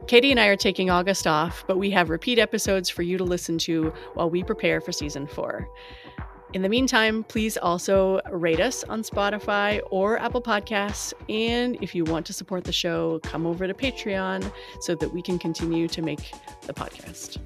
Katie and I are taking August off, but we have repeat episodes for you to listen to while we prepare for season 4. In the meantime, please also rate us on Spotify or Apple Podcasts. And if you want to support the show, come over to Patreon so that we can continue to make the podcast.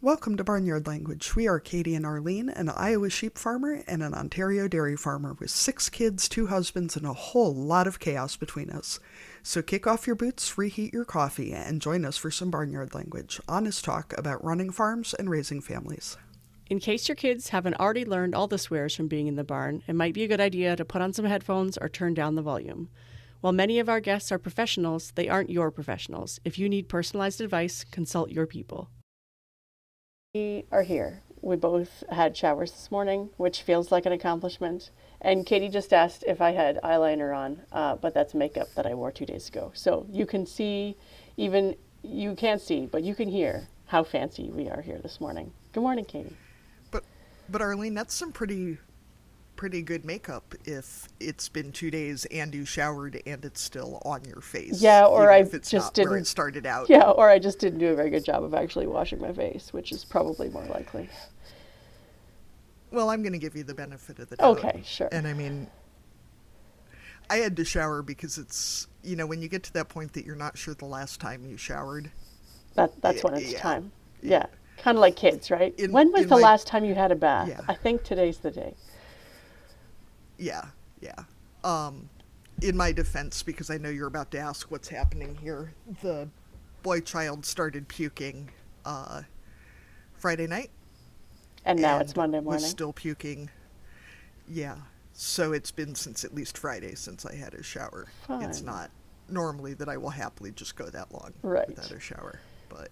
Welcome to Barnyard Language. We are Katie and Arlene, an Iowa sheep farmer and an Ontario dairy farmer with 6 kids, 2 husbands, and a whole lot of chaos between us. So kick off your boots, reheat your coffee, and join us for some Barnyard Language, honest talk about running farms and raising families. In case your kids haven't already learned all the swears from being in the barn, it might be a good idea to put on some headphones or turn down the volume. While many of our guests are professionals, they aren't your professionals. If you need personalized advice, consult your people. We are here. We both had showers this morning, which feels like an accomplishment. And Katie just asked if I had eyeliner on, but that's makeup that I wore 2 days ago. So you can see, even you can't see, but you can hear how fancy we are here this morning. Good morning, Katie. But Arlene, that's some pretty good makeup if it's been 2 days and you showered and it's still on your face. Yeah, or I just didn't. Where it started out. Yeah, or I just didn't do a very good job of actually washing my face, which is probably more likely. Well, I'm going to give you the benefit of the doubt. Okay, sure. And I mean, I had to shower because it's, when you get to that point that you're not sure the last time you showered. That's when it's time. Yeah. Kind of like kids, right? When was the last time you had a bath? Yeah. I think today's the day. Yeah. In my defense, because I know you're about to ask what's happening here, the boy child started puking Friday night. And now it's Monday morning. Was still puking. Yeah. So it's been since at least Friday since I had a shower. Fine. It's not normally that I will happily just go that long without a shower. But,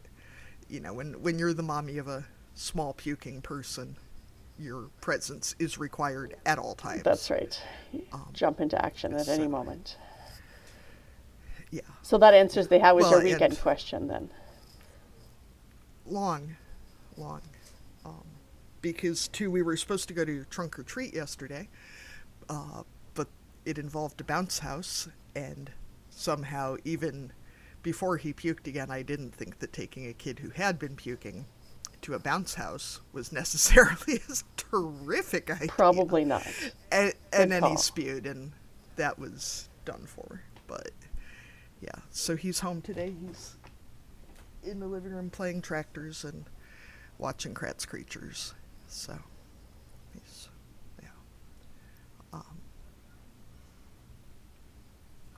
when you're the mommy of a small puking person, your presence is required at all times. That's right. Jump into action at any moment. Yeah. So that answers the how was your weekend question then. Long. Because, we were supposed to go to trunk or treat yesterday, but it involved a bounce house, and somehow even before he puked again, I didn't think that taking a kid who had been puking to a bounce house was necessarily a terrific idea. Probably not. And then he spewed, and that was done for. But, yeah, so he's home today. He's in the living room playing tractors and watching Kratz Creatures. So,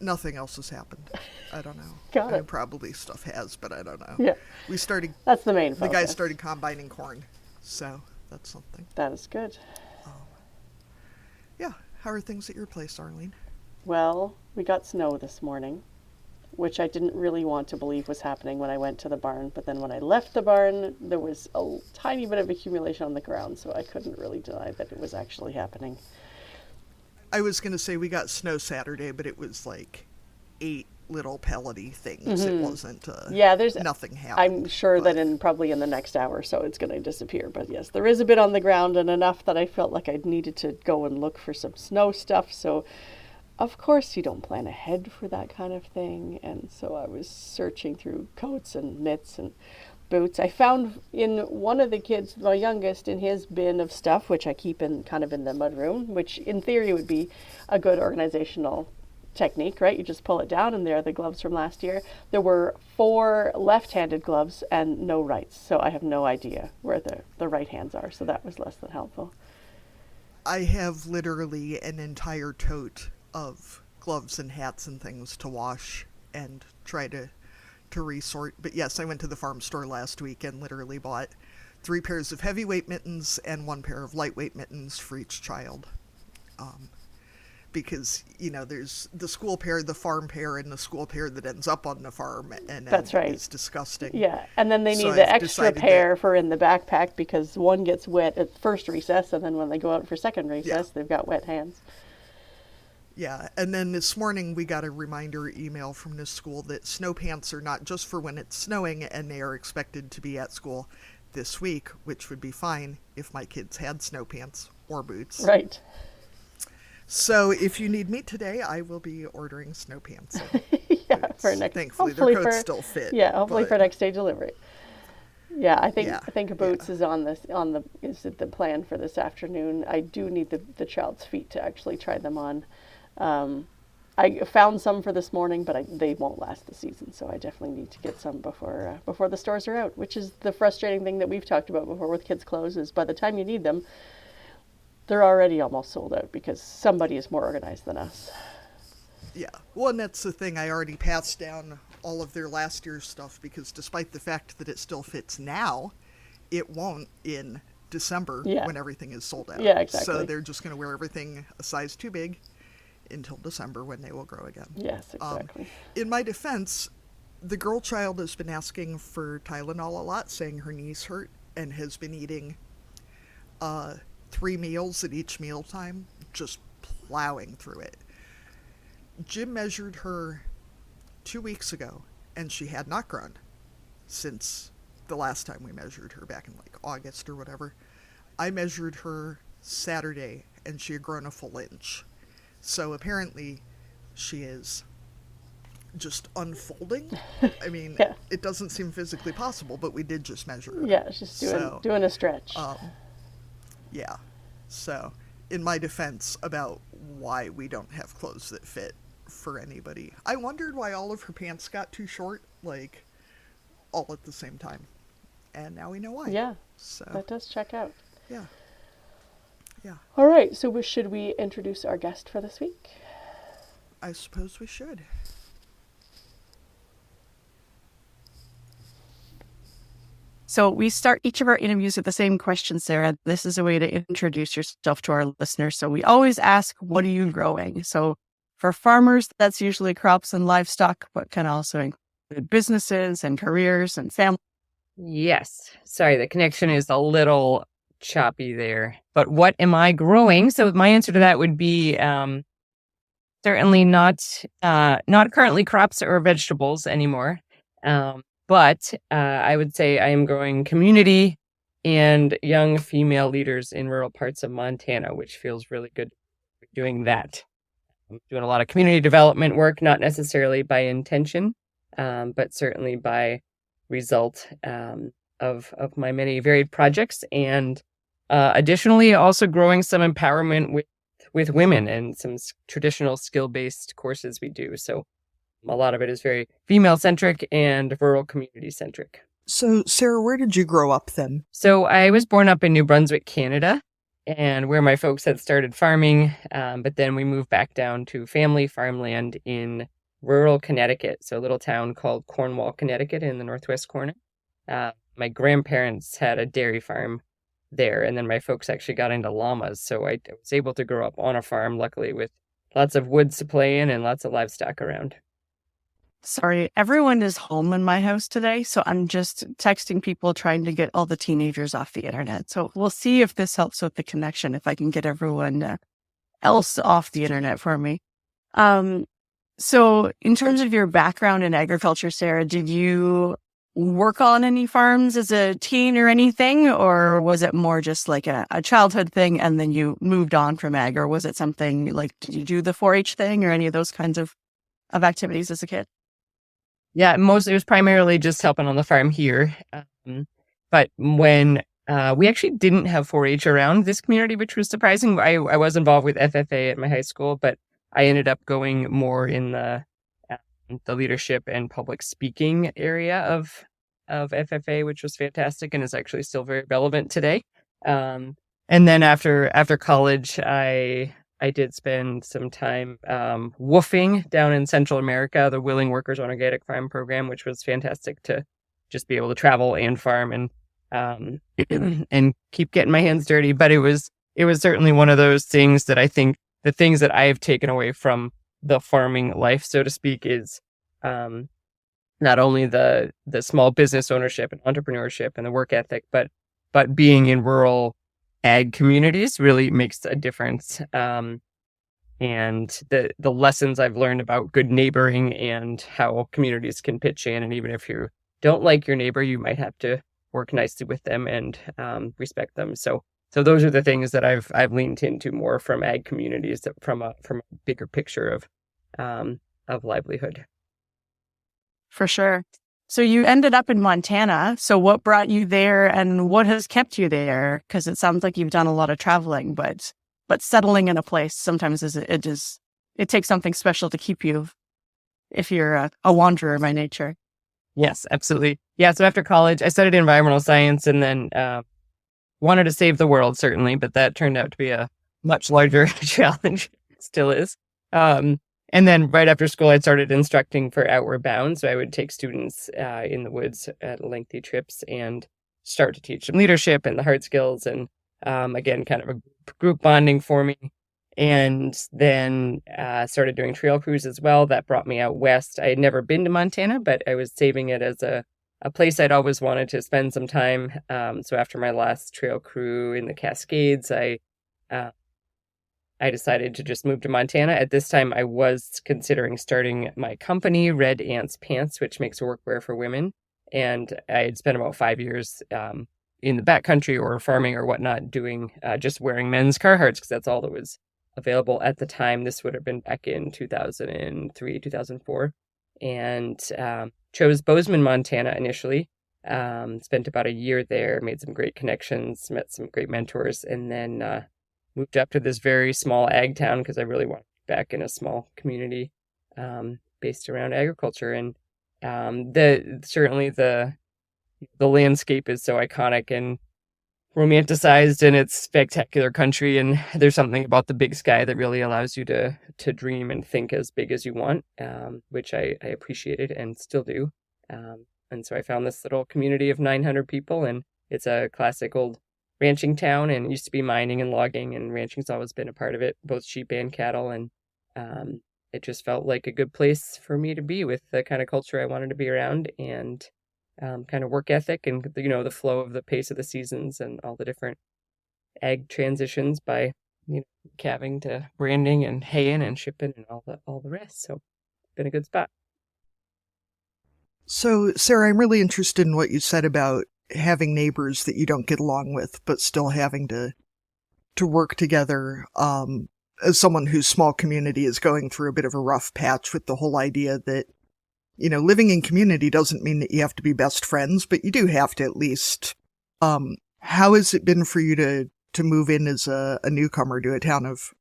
nothing else has happened. I don't know. Got it. Probably stuff has, but I don't know. Yeah. That's the main focus. The guy started combining corn, so that's something. That is good. Yeah. How are things at your place, Arlene? Well, we got snow this morning, which I didn't really want to believe was happening when I went to the barn. But then when I left the barn, there was a tiny bit of accumulation on the ground, so I couldn't really deny that it was actually happening. I was going to say we got snow Saturday, but it was like 8 little pellety things. Mm-hmm. It wasn't, there's nothing happened. I'm sure that probably in the next hour or so it's going to disappear. But yes, there is a bit on the ground and enough that I felt like I needed to go and look for some snow stuff. So of course you don't plan ahead for that kind of thing. And so I was searching through coats and mitts and boots. I found in one of the kids, my youngest, in his bin of stuff, which I keep in kind of in the mud room, which in theory would be a good organizational technique, right? You just pull it down and there are the gloves from last year. There were 4 left-handed gloves and no rights, so I have no idea where the right hands are, so that was less than helpful. I have literally an entire tote of gloves and hats and things to wash and try to resort. But yes, I went to the farm store last week and literally bought 3 pairs of heavyweight mittens and 1 pair of lightweight mittens for each child. Because, there's the school pair, the farm pair, and the school pair that ends up on the farm, and that's right. It's disgusting. Yeah, and then they need the extra pair for in the backpack because one gets wet at first recess, and then when they go out for second recess, they've got wet hands. Yeah, and then this morning we got a reminder email from this school that snow pants are not just for when it's snowing, and they are expected to be at school this week, which would be fine if my kids had snow pants or boots. Right. So if you need me today, I will be ordering snow pants and Yeah, boots. for next. Thankfully, their Hopefully coats for still fit. yeah, hopefully but for next day delivery. Yeah, yeah, I think boots is is the plan for this afternoon. I do need the child's feet to actually try them on. Um, I found some for this morning, but they won't last the season, so I definitely need to get some before the stores are out. Which is the frustrating thing that we've talked about before with kids' clothes is by the time you need them, they're already almost sold out because somebody is more organized than us. yeah. Well, and that's the thing. I already passed down all of their last year's stuff because despite the fact that it still fits now, it won't in December Yeah. when everything is sold out. Yeah, exactly. So they're just going to wear everything a size too big until December when they will grow again. Yes, exactly. In my defense, the girl child has been asking for Tylenol a lot, saying her knees hurt, and has been eating 3 meals at each mealtime, just plowing through it. Jim measured her 2 weeks ago, and she had not grown since the last time we measured her back in like August or whatever. I measured her Saturday, and she had grown a full inch. So apparently she is just unfolding. I mean, Yeah. it doesn't seem physically possible, but we did just measure her. Yeah, she's doing a stretch. Yeah. So, in my defense about why we don't have clothes that fit for anybody, I wondered why all of her pants got too short, like, all at the same time. And now we know why. Yeah, So, that does check out. yeah. Yeah. All right, so should we introduce our guest for this week? I suppose we should. So we start each of our interviews with the same question, Sarah. This is a way to introduce yourself to our listeners. So we always ask, what are you growing? So for farmers, that's usually crops and livestock, but can also include businesses and careers and family. Yes. Sorry, the connection is a little choppy there. But what am I growing? So my answer to that would be certainly not currently crops or vegetables anymore. But I would say I am growing community and young female leaders in rural parts of Montana, which feels really good doing that. I'm doing a lot of community development work, not necessarily by intention, but certainly by result of my many varied projects. And additionally, also growing some empowerment with women and some traditional skill-based courses we do. So a lot of it is very female-centric and rural community-centric. So, Sarah, where did you grow up then? So I was born up in New Brunswick, Canada, and where my folks had started farming, but then we moved back down to family farmland in rural Connecticut, so a little town called Cornwall, Connecticut in the northwest corner. My grandparents had a dairy farm there, and then my folks actually got into llamas, so I was able to grow up on a farm, luckily, with lots of woods to play in and lots of livestock around. Sorry, everyone is home in my house today, so I'm just texting people trying to get all the teenagers off the internet. So we'll see if this helps with the connection, if I can get everyone else off the internet for me. So in terms of your background in agriculture, Sarah, did you work on any farms as a teen or anything, or was it more just like a childhood thing and then you moved on from ag, or was it something like, did you do the 4-H thing or any of those kinds of activities as a kid? Yeah, mostly it was primarily just helping on the farm here. But when we actually didn't have 4-H around this community, which was surprising. I was involved with FFA at my high school, but I ended up going more in the leadership and public speaking area of FFA, which was fantastic and is actually still very relevant today. And then after college, I did spend some time woofing down in Central America, the Willing Workers on Organic Farm program, which was fantastic to just be able to travel and farm and keep getting my hands dirty. But it was certainly one of those things that I think the things that I've taken away from the farming life, so to speak, is not only the small business ownership and entrepreneurship and the work ethic, but being in rural ag communities really makes a difference. And and the lessons I've learned about good neighboring and how communities can pitch in. And even if you don't like your neighbor, you might have to work nicely with them and respect them. So those are the things that I've leaned into more from ag communities, that from a bigger picture of livelihood. For sure. So you ended up in Montana. So what brought you there and what has kept you there? Because it sounds like you've done a lot of traveling, but settling in a place sometimes it takes something special to keep you if you're a wanderer by nature. Yes, absolutely. Yeah. So after college, I studied environmental science and then wanted to save the world, certainly, but that turned out to be a much larger challenge. Still is. And then right after school, I started instructing for Outward Bound. So I would take students in the woods at lengthy trips and start to teach them leadership and the hard skills. And again, kind of a group bonding for me. And then started doing trail crews as well. That brought me out west. I had never been to Montana, but I was saving it as a place I'd always wanted to spend some time. So after my last trail crew in the Cascades, I decided to just move to Montana. At this time, I was considering starting my company, Red Ants Pants, which makes workwear for women. And I had spent about 5 years in the backcountry or farming or whatnot, doing just wearing men's Carhartts, because that's all that was available at the time. This would have been back in 2003, 2004. And chose Bozeman, Montana initially. Spent about a year there, made some great connections, met some great mentors, and then moved up to this very small ag town because I really wanted to be back in a small community based around agriculture. And certainly the landscape is so iconic and romanticized, and it's spectacular country. And there's something about the big sky that really allows you to dream and think as big as you want, which I appreciated and still do. And so I found this little community of 900 people, and it's a classic old ranching town, and it used to be mining and logging, and ranching's always been a part of it, both sheep and cattle. And it just felt like a good place for me to be with the kind of culture I wanted to be around, and kind of work ethic, and the flow of the pace of the seasons and all the different ag transitions by calving to branding and haying and shipping and all the rest. So been a good spot. So Sarah, I'm really interested in what you said about having neighbors that you don't get along with, but still having to work together. As someone whose small community is going through a bit of a rough patch with the whole idea that living in community doesn't mean that you have to be best friends, but you do have to at least. How has it been for you to move in as a newcomer to a town of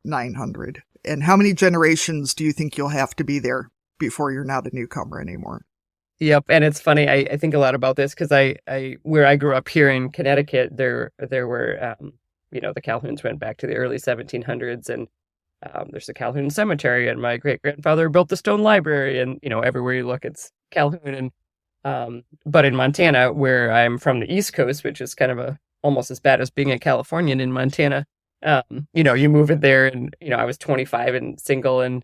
900? And how many generations do you think you'll have to be there before you're not a newcomer anymore? Yep. And it's funny. I think a lot about this because where I grew up here in Connecticut, there were, the Calhouns went back to the early 1700s, and there's a Calhoun cemetery, and my great grandfather built the stone library, and everywhere you look, it's Calhoun. And but in Montana, where I'm from the East Coast, which is kind of almost as bad as being a Californian in Montana, you move it there, and I was 25 and single, and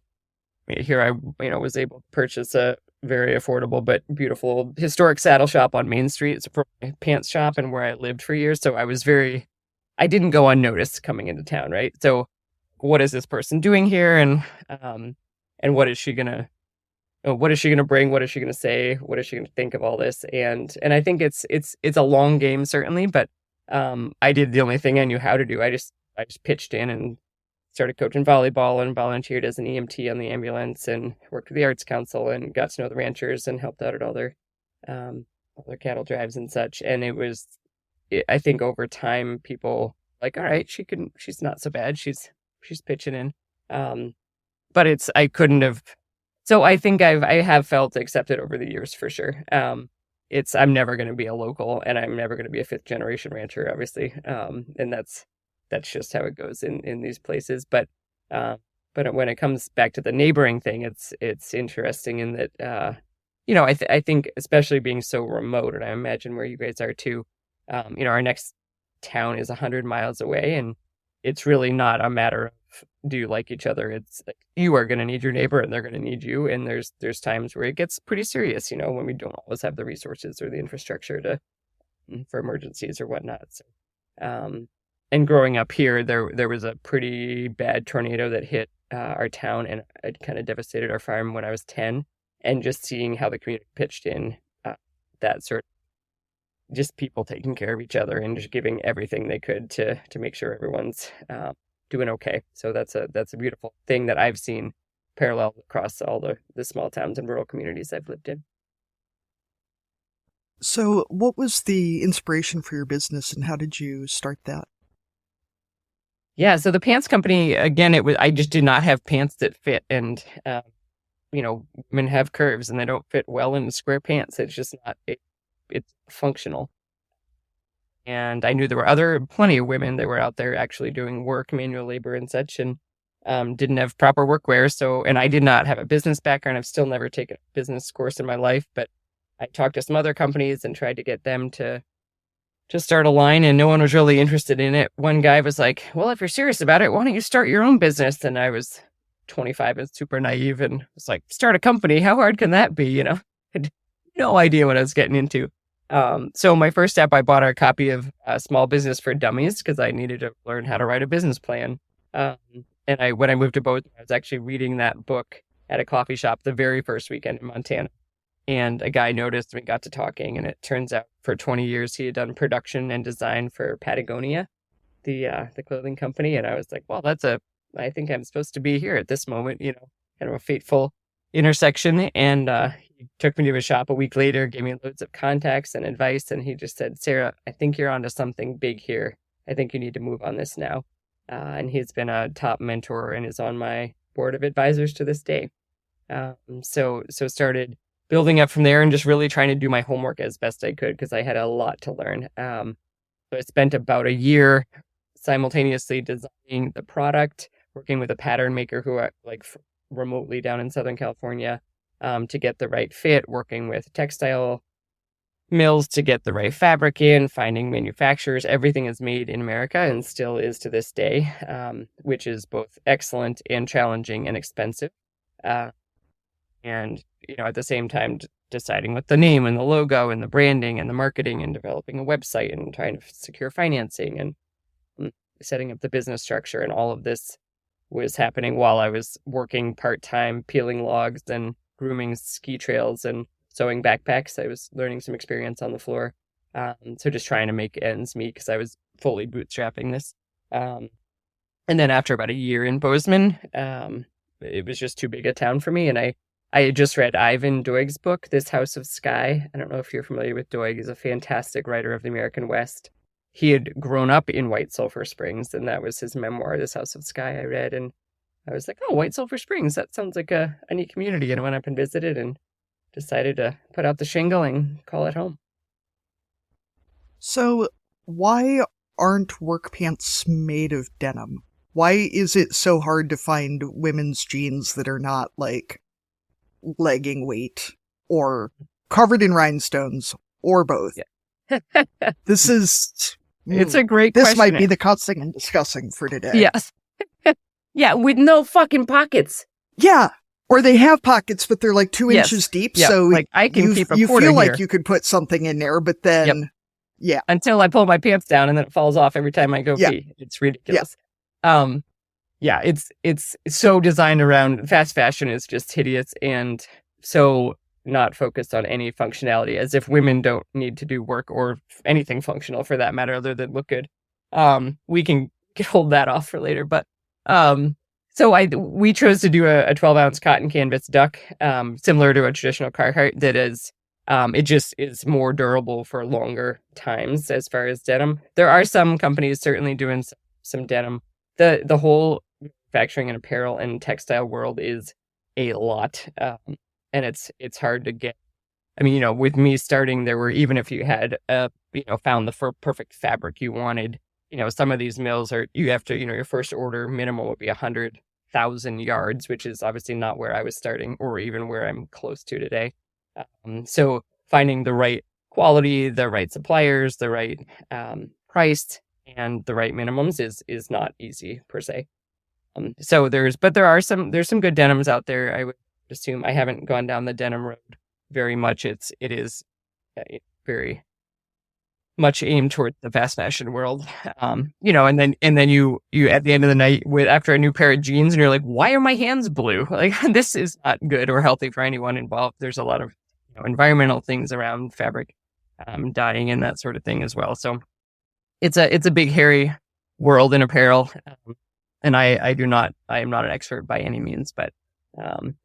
here I was able to purchase a very affordable but beautiful historic saddle shop on Main Street. It's a pants shop, and where I lived for years, so I didn't go unnoticed coming into town, right? So what is this person doing here, and what is she gonna bring? What is she gonna say? What is she gonna think of all this? And I think it's a long game, certainly, but I did the only thing I knew how to do. I just pitched in and started coaching volleyball and volunteered as an EMT on the ambulance and worked with the Arts Council and got to know the ranchers and helped out at all their cattle drives and such. And I think over time, people like, all right, she's not so bad. She's pitching in. But I couldn't have. So I think I have felt accepted over the years for sure. I'm never going to be a local, and I'm never going to be a 5th generation rancher, obviously. And that's just how it goes in these places. But when it comes back to the neighboring thing, it's interesting in that, I think especially being so remote, and I imagine where you guys are too, our next town is 100 miles away, and it's really not a matter of do you like each other. It's like you are going to need your neighbor and they're going to need you. And there's times where it gets pretty serious, when we don't always have the resources or the infrastructure for emergencies or whatnot. So, and growing up here, there was a pretty bad tornado that hit our town, and it kind of devastated our farm when I was 10. And just seeing how the community pitched in, that sort of just people taking care of each other and just giving everything they could to make sure everyone's doing okay. So that's a beautiful thing that I've seen parallel across all the small towns and rural communities I've lived in. So what was the inspiration for your business and how did you start that? Yeah, so the pants company, again, I just did not have pants that fit, and women have curves and they don't fit well in square pants. It's just not, it's functional. And I knew there were plenty of women that were out there actually doing work, manual labor and such, and didn't have proper workwear. So, and I did not have a business background. I've still never taken a business course in my life, but I talked to some other companies and tried to get them to start a line, and no one was really interested in it. One guy was like, well, if you're serious about it, why don't you start your own business? And I was 25 and super naive and was like, start a company? How hard can that be? I had no idea what I was getting into. So my first step, I bought a copy of Small Business for Dummies because I needed to learn how to write a business plan. And when I moved to Bozeman, I was actually reading that book at a coffee shop the very first weekend in Montana. And a guy noticed, and we got to talking, and it turns out for 20 years he had done production and design for Patagonia, the clothing company. And I was like, well, I think I'm supposed to be here at this moment, kind of a fateful intersection. And he took me to his shop a week later, gave me loads of contacts and advice. And he just said, Sarah, I think you're onto something big here. I think you need to move on this now. And he's been a top mentor and is on my board of advisors to this day. So started building up from there and just really trying to do my homework as best I could because I had a lot to learn. So I spent about a year simultaneously designing the product, working with a pattern maker who are remotely down in Southern California to get the right fit, working with textile mills to get the right fabric in, finding manufacturers. Everything is made in America and still is to this day, which is both excellent and challenging and expensive. And at the same time, deciding what the name and the logo and the branding and the marketing and developing a website and trying to secure financing and setting up the business structure. And all of this was happening while I was working part-time, peeling logs and grooming ski trails and sewing backpacks. I was learning some experience on the floor. So just trying to make ends meet because I was fully bootstrapping this. And then after about a year in Bozeman, it was just too big a town for me. And I had just read Ivan Doig's book, This House of Sky. I don't know if you're familiar with Doig. He's a fantastic writer of the American West. He had grown up in White Sulphur Springs, and that was his memoir, This House of Sky, I read. And I was like, oh, White Sulphur Springs, that sounds like a neat community. And I went up and visited and decided to put out the shingle and call it home. So why aren't work pants made of denim? Why is it so hard to find women's jeans that are not legging weight or covered in rhinestones or both? Yeah. This is... It's a great This question. might be the cussing and discussing for today. Yes. Yeah, with no fucking pockets. Yeah. Or they have pockets, but they're 2 Yes. inches deep. Yep. So I can keep a you quarter feel here. like you could put something in there, but then, yeah. Until I pull my pants down and then it falls off every time I go Yeah. pee. It's ridiculous. It's so designed around fast fashion is just hideous and so not focused on any functionality, as if women don't need to do work or anything functional for that matter other than look good. We can hold that off for later, but so we chose to do a 12-ounce cotton canvas duck, similar to a traditional Carhartt that is it just is more durable for longer times as far as denim. There are some companies certainly doing some denim. The whole manufacturing and apparel and textile world is a lot, and it's hard to get. I mean, with me starting, there were, even if you had found the perfect fabric you wanted, some of these mills you have to, your first order minimum would be 100,000 yards, which is obviously not where I was starting or even where I'm close to today. So finding the right quality, the right suppliers, the right price, and the right minimums is not easy per se. So there's some good denims out there. I would assume I haven't gone down the denim road very much. It is very much aimed toward the fast fashion world. And then you at the end of the night after a new pair of jeans and you're like, why are my hands blue? Like, this is not good or healthy for anyone involved. There's a lot of environmental things around fabric, dyeing and that sort of thing as well. So it's a big, hairy world in apparel. And I am not an expert by any means, but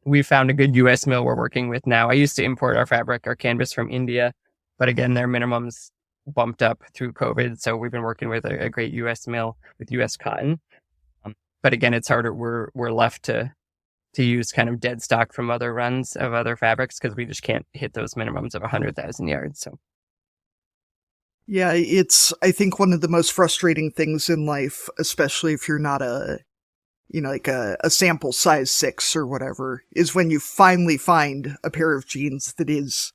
we found a good US mill we're working with now. I used to import our fabric, our canvas from India, but again, their minimums bumped up through COVID. So we've been working with a great US mill with US cotton. But again, it's harder. We're left to use kind of dead stock from other runs of other fabrics because we just can't hit those minimums of 100,000 yards. So. Yeah, it's, I think, one of the most frustrating things in life, especially if you're not a sample size 6 or whatever, is when you finally find a pair of jeans that is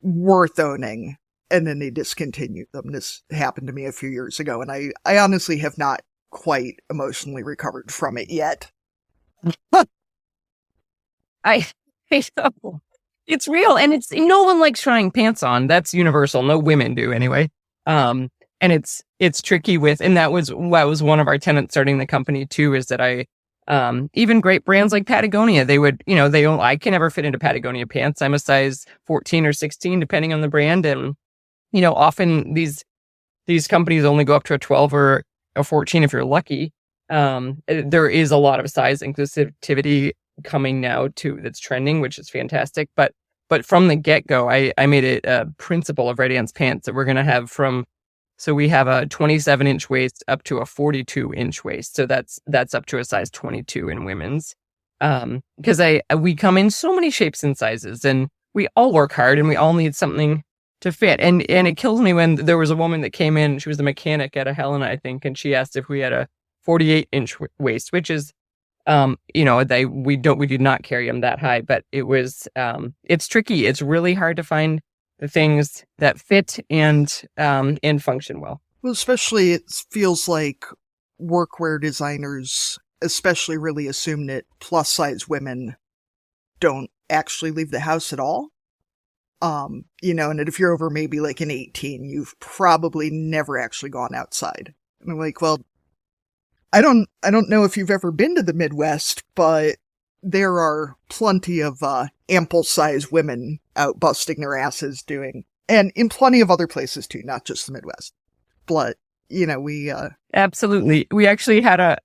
worth owning and then they discontinue them. This happened to me a few years ago, and I honestly have not quite emotionally recovered from it yet. I know. It's real, and no one likes trying pants on. That's universal. No women do anyway. And it's tricky and that was one of our tenants starting the company too, is that even great brands like Patagonia, I can never fit into Patagonia pants. I'm a size 14 or 16, depending on the brand. And, often these companies only go up to a 12 or a 14 if you're lucky. There is a lot of size inclusivity coming now too, that's trending, which is fantastic. But from the get-go, I made it a principle of Red Ant's pants that we're going to have so we have a 27-inch waist up to a 42-inch waist. So that's up to a size 22 in women's. Because we come in so many shapes and sizes, and we all work hard and we all need something to fit. And it kills me when there was a woman that came in, she was the mechanic at a Helena, I think, and she asked if we had a 48-inch waist, which is, we did not carry them that high, but it was, it's tricky. It's really hard to find the things that fit and function well. Well, especially it feels like workwear designers especially really assume that plus size women don't actually leave the house at all. And that if you're over maybe like an 18, you've probably never actually gone outside. And I'm like, well, I don't know if you've ever been to the Midwest, but there are plenty of ample size women out busting their asses doing, and in plenty of other places too, not just the Midwest. But we absolutely. We actually had a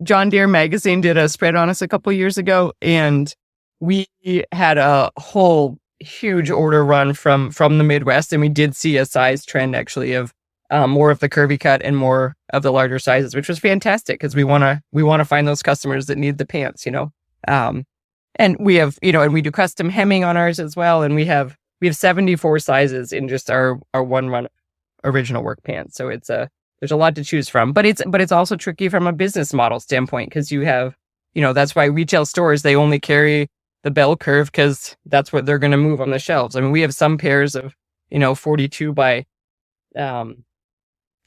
John Deere magazine did a spread on us a couple years ago, and we had a whole huge order run from the Midwest, and we did see a size trend actually of more of the curvy cut and more of the larger sizes, which was fantastic because we want to find those customers that need the pants, and we have, and we do custom hemming on ours as well. And we have 74 sizes in just our one run original work pants. So there's a lot to choose from, but it's also tricky from a business model standpoint. Cause you have, that's why retail stores, they only carry the bell curve because that's what they're going to move on the shelves. I mean, we have some pairs of, 42 by,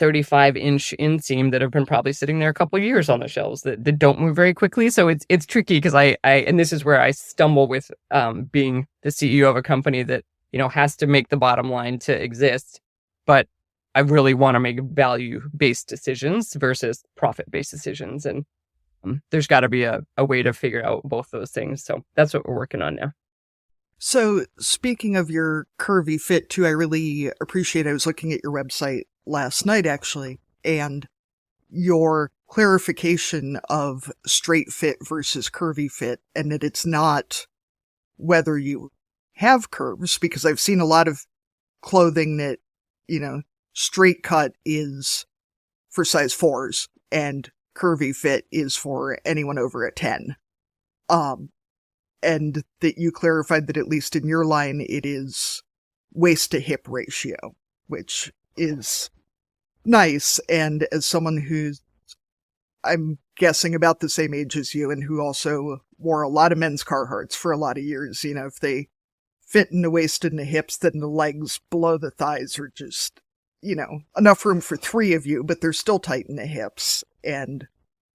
35-inch inseam that have been probably sitting there a couple of years on the shelves that don't move very quickly. So it's tricky because and this is where I stumble with being the CEO of a company that, has to make the bottom line to exist. But I really want to make value-based decisions versus profit-based decisions. And there's got to be a way to figure out both those things. So that's what we're working on now. So speaking of your curvy fit too, I really appreciate, I was looking at your website last night actually, and your clarification of straight fit versus curvy fit, and that it's not whether you have curves, because I've seen a lot of clothing that, straight cut is for size 4s and curvy fit is for anyone over a 10. And that you clarified that at least in your line, it is waist to hip ratio, which is nice. And as someone who's, I'm guessing, about the same age as you and who also wore a lot of men's Carhartts for a lot of years, if they fit in the waist and the hips, then the legs below the thighs are just, enough room for 3 of you, but they're still tight in the hips. And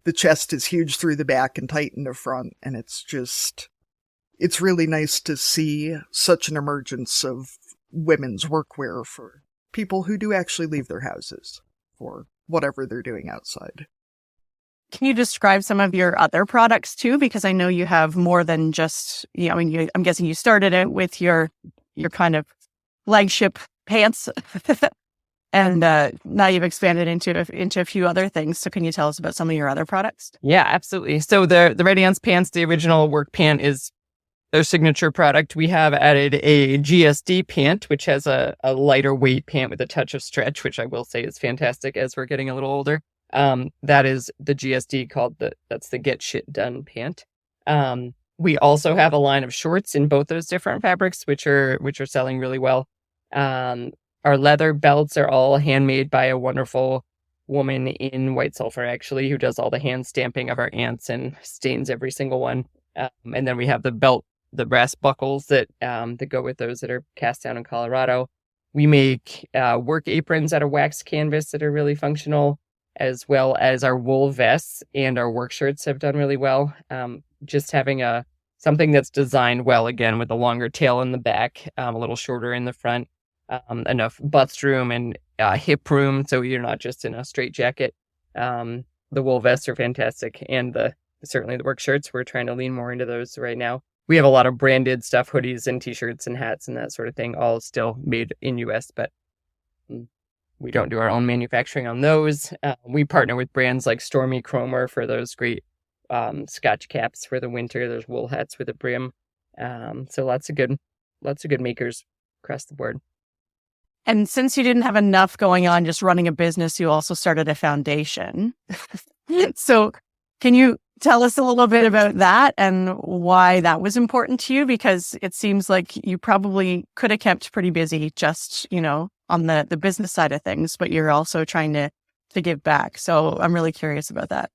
the chest is huge through the back and tight in the front. And it's really nice to see such an emergence of women's workwear for people who do actually leave their houses for whatever they're doing outside. Can you describe some of your other products too? Because I know you have more than just, I'm guessing you started it with your kind of flagship pants and now you've expanded into a few other things. So can you tell us about some of your other products? Yeah, absolutely. So the Radiance pants, the original work pant, is their signature product. We have added a GSD pant, which has a lighter weight pant with a touch of stretch, which I will say is fantastic as we're getting a little older. That is the GSD that's the Get Shit Done pant. We also have a line of shorts in both those different fabrics, which are selling really well. Our leather belts are all handmade by a wonderful woman in White Sulphur, actually, who does all the hand stamping of our ants and stains every single one. And then we have the brass buckles that go with those that are cast down in Colorado. We make work aprons out of wax canvas that are really functional, as well as our wool vests and our work shirts have done really well. Just having something that's designed well, again, with a longer tail in the back, a little shorter in the front, enough bust room and hip room, so you're not just in a straight jacket. The wool vests are fantastic, and certainly the work shirts, we're trying to lean more into those right now. We have a lot of branded stuff, hoodies and t-shirts and hats and that sort of thing, all still made in US, but we don't do our own manufacturing on those. We partner with brands like Stormy Cromer for those great Scotch caps for the winter. There's wool hats with a brim. So lots of good makers across the board. And since you didn't have enough going on just running a business, you also started a foundation. So can you tell us a little bit about that and why that was important to you? Because it seems like you probably could have kept pretty busy just, on the business side of things, but you're also trying to give back. So I'm really curious about that.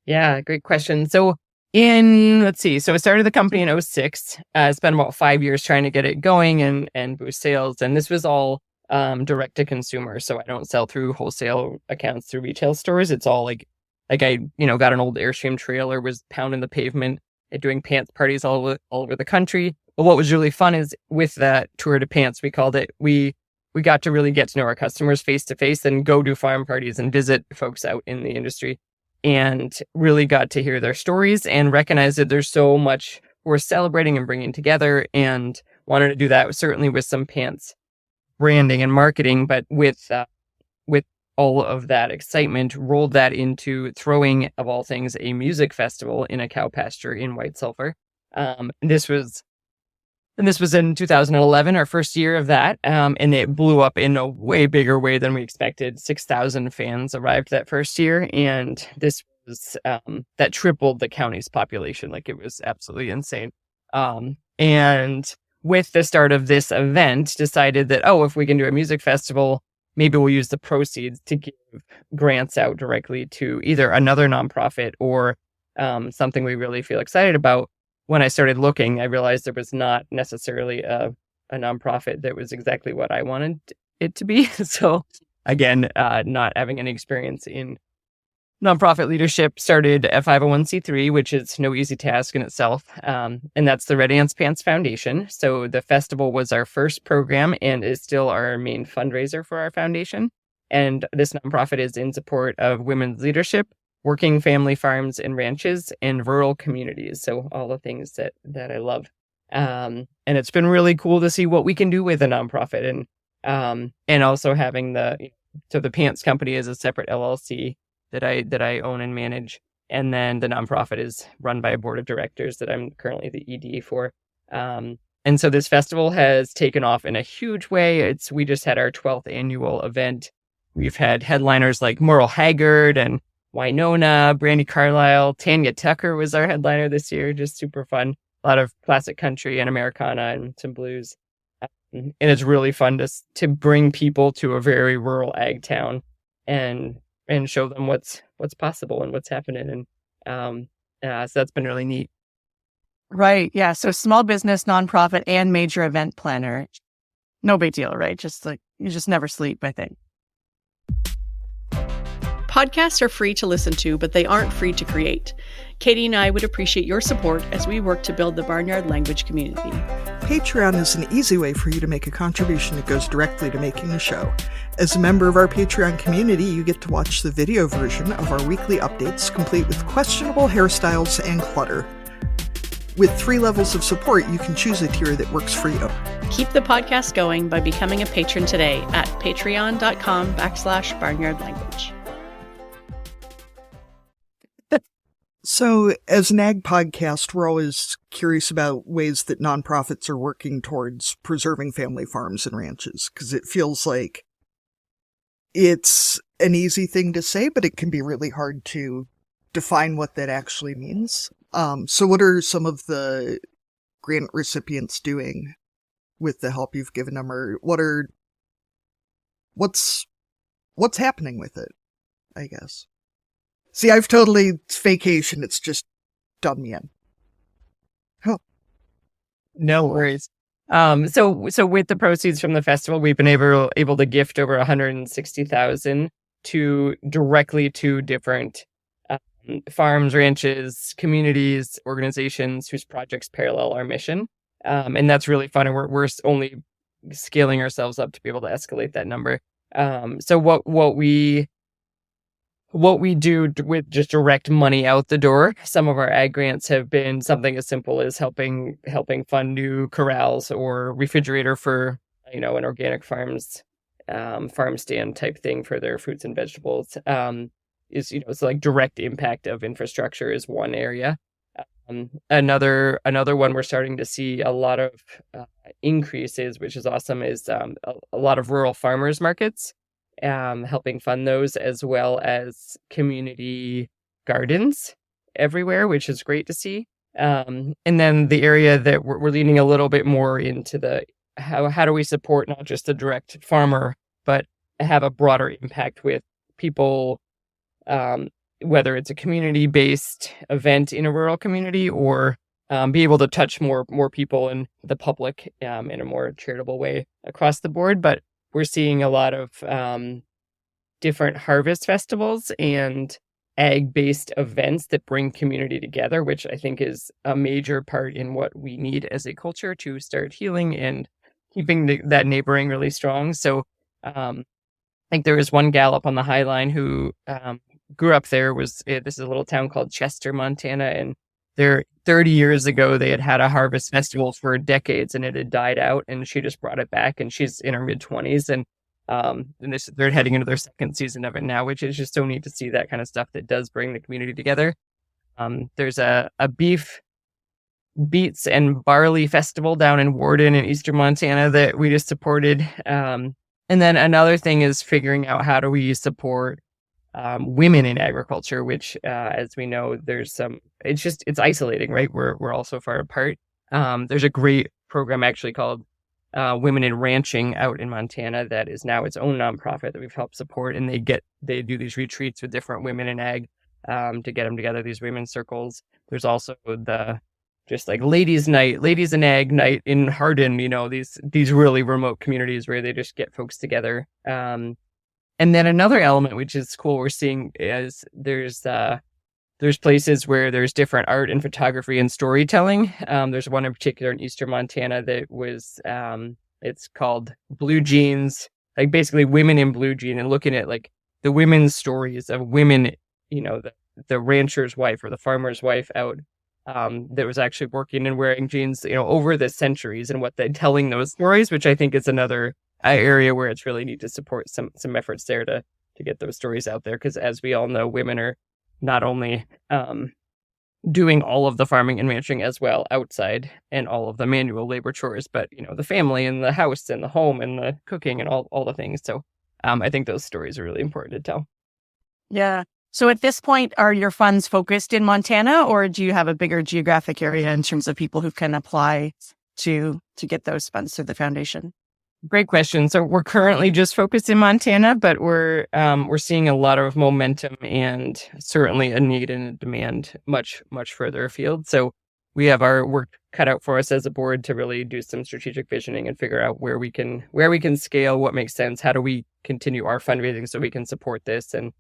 Yeah, great question. So I started the company in 2006. I spent about 5 years trying to get it going and boost sales. And this was all direct to consumer. So I don't sell through wholesale accounts through retail stores. It's all like I, got an old Airstream trailer, was pounding the pavement and doing pants parties all over the country. But what was really fun is with that tour de pants, we called it, we got to really get to know our customers face to face and go do farm parties and visit folks out in the industry, and really got to hear their stories and recognize that there's so much we're celebrating and bringing together, and wanted to do that certainly with some pants branding and marketing, but with all of that excitement, rolled that into throwing, of all things, a music festival in a cow pasture in White Sulphur. This was in 2011, our first year of that, and it blew up in a way bigger way than we expected. 6,000 fans arrived that first year, and this was that tripled the county's population. Like, it was absolutely insane. And with the start of this event, decided that, if we can do a music festival, maybe we'll use the proceeds to give grants out directly to either another nonprofit or something we really feel excited about. When I started looking, I realized there was not necessarily a nonprofit that was exactly what I wanted it to be. So again, not having any experience in nonprofit leadership, started a 501c3, which is no easy task in itself. And that's the Red Ants Pants Foundation. So the festival was our first program and is still our main fundraiser for our foundation. And this nonprofit is in support of women's leadership, working family farms and ranches, and rural communities. So all the things that I love. And it's been really cool to see what we can do with a nonprofit, and also having the Pants Company is a separate LLC that I own and manage. And then the nonprofit is run by a board of directors that I'm currently the ED for. And so this festival has taken off in a huge way. We just had our 12th annual event. We've had headliners like Merle Haggard and Winona, Brandy Carlisle, Tanya Tucker was our headliner this year. Just super fun. A lot of classic country and Americana and some blues. And it's really fun to bring people to a very rural ag town and show them what's possible and what's happening. And so that's been really neat. Right. Yeah. So small business, nonprofit, and major event planner. No big deal, right? Just like, you just never sleep, I think. Podcasts are free to listen to, but they aren't free to create. Katie and I would appreciate your support as we work to build the Barnyard Language community. Patreon is an easy way for you to make a contribution that goes directly to making the show. As a member of our Patreon community, you get to watch the video version of our weekly updates, complete with questionable hairstyles and clutter. With 3 levels of support, you can choose a tier that works for you. Keep the podcast going by becoming a patron today at patreon.com/barnyardlanguage. So, as an ag podcast, we're always curious about ways that nonprofits are working towards preserving family farms and ranches, because it feels like it's an easy thing to say, but it can be really hard to define what that actually means. So what are some of the grant recipients doing with the help you've given them, or what's happening with it, I guess? See, it's vacation. It's just done me in. Oh. No worries. So with the proceeds from the festival, we've been able to gift over 160,000 directly to different farms, ranches, communities, organizations whose projects parallel our mission. And that's really fun. And we're only scaling ourselves up to be able to escalate that number. So what we do with just direct money out the door, some of our ag grants have been something as simple as helping fund new corrals or refrigerator for, an organic farm stand type thing for their fruits and vegetables. It's like direct impact of infrastructure is one area. Another one we're starting to see a lot of increases, which is awesome, is a lot of rural farmers markets. Helping fund those, as well as community gardens everywhere, which is great to see. And then the area that we're leaning a little bit more into the how do we support not just the direct farmer, but have a broader impact with people, whether it's a community-based event in a rural community or be able to touch more people in the public in a more charitable way across the board. But we're seeing a lot of different harvest festivals and ag-based events that bring community together, which I think is a major part in what we need as a culture to start healing and keeping that neighboring really strong. So I think there was one gal up on the High Line who grew up there. This is a little town called Chester, Montana, and there 30 years ago they had a harvest festival for decades and it had died out, and she just brought it back, and she's in her mid-20s, and they're heading into their second season of it now, which is just so neat to see that kind of stuff that does bring the community together. There's a beef, beets, and barley festival down in Warden in eastern Montana that we just supported. And then another thing is figuring out how do we support women in agriculture, which, as we know, it's isolating, right? We're all so far apart. There's a great program actually called Women in Ranching out in Montana that is now its own nonprofit that we've helped support, and they do these retreats with different women in ag to get them together, these women's circles. There's also just like ladies in ag night in Hardin, these really remote communities where they just get folks together. And then another element, which is cool, we're seeing is there's places where there's different art and photography and storytelling. There's one in particular in eastern Montana that was, it's called Blue Jeans, like basically women in blue jean, and looking at like the women's stories of women, the rancher's wife or the farmer's wife out that was actually working and wearing jeans, over the centuries, and what they're telling those stories, which I think is another area where it's really neat to support some efforts there to get those stories out there. Because as we all know, women are not only doing all of the farming and ranching as well outside and all of the manual labor chores, but the family and the house and the home and the cooking and all the things. So I think those stories are really important to tell. Yeah. So at this point, are your funds focused in Montana, or do you have a bigger geographic area in terms of people who can apply to get those funds through the foundation? Great question. So we're currently just focused in Montana, but we're seeing a lot of momentum and certainly a need and a demand much, much further afield. So we have our work cut out for us as a board to really do some strategic visioning and figure out where we can scale, what makes sense, how do we continue our fundraising so we can support this. And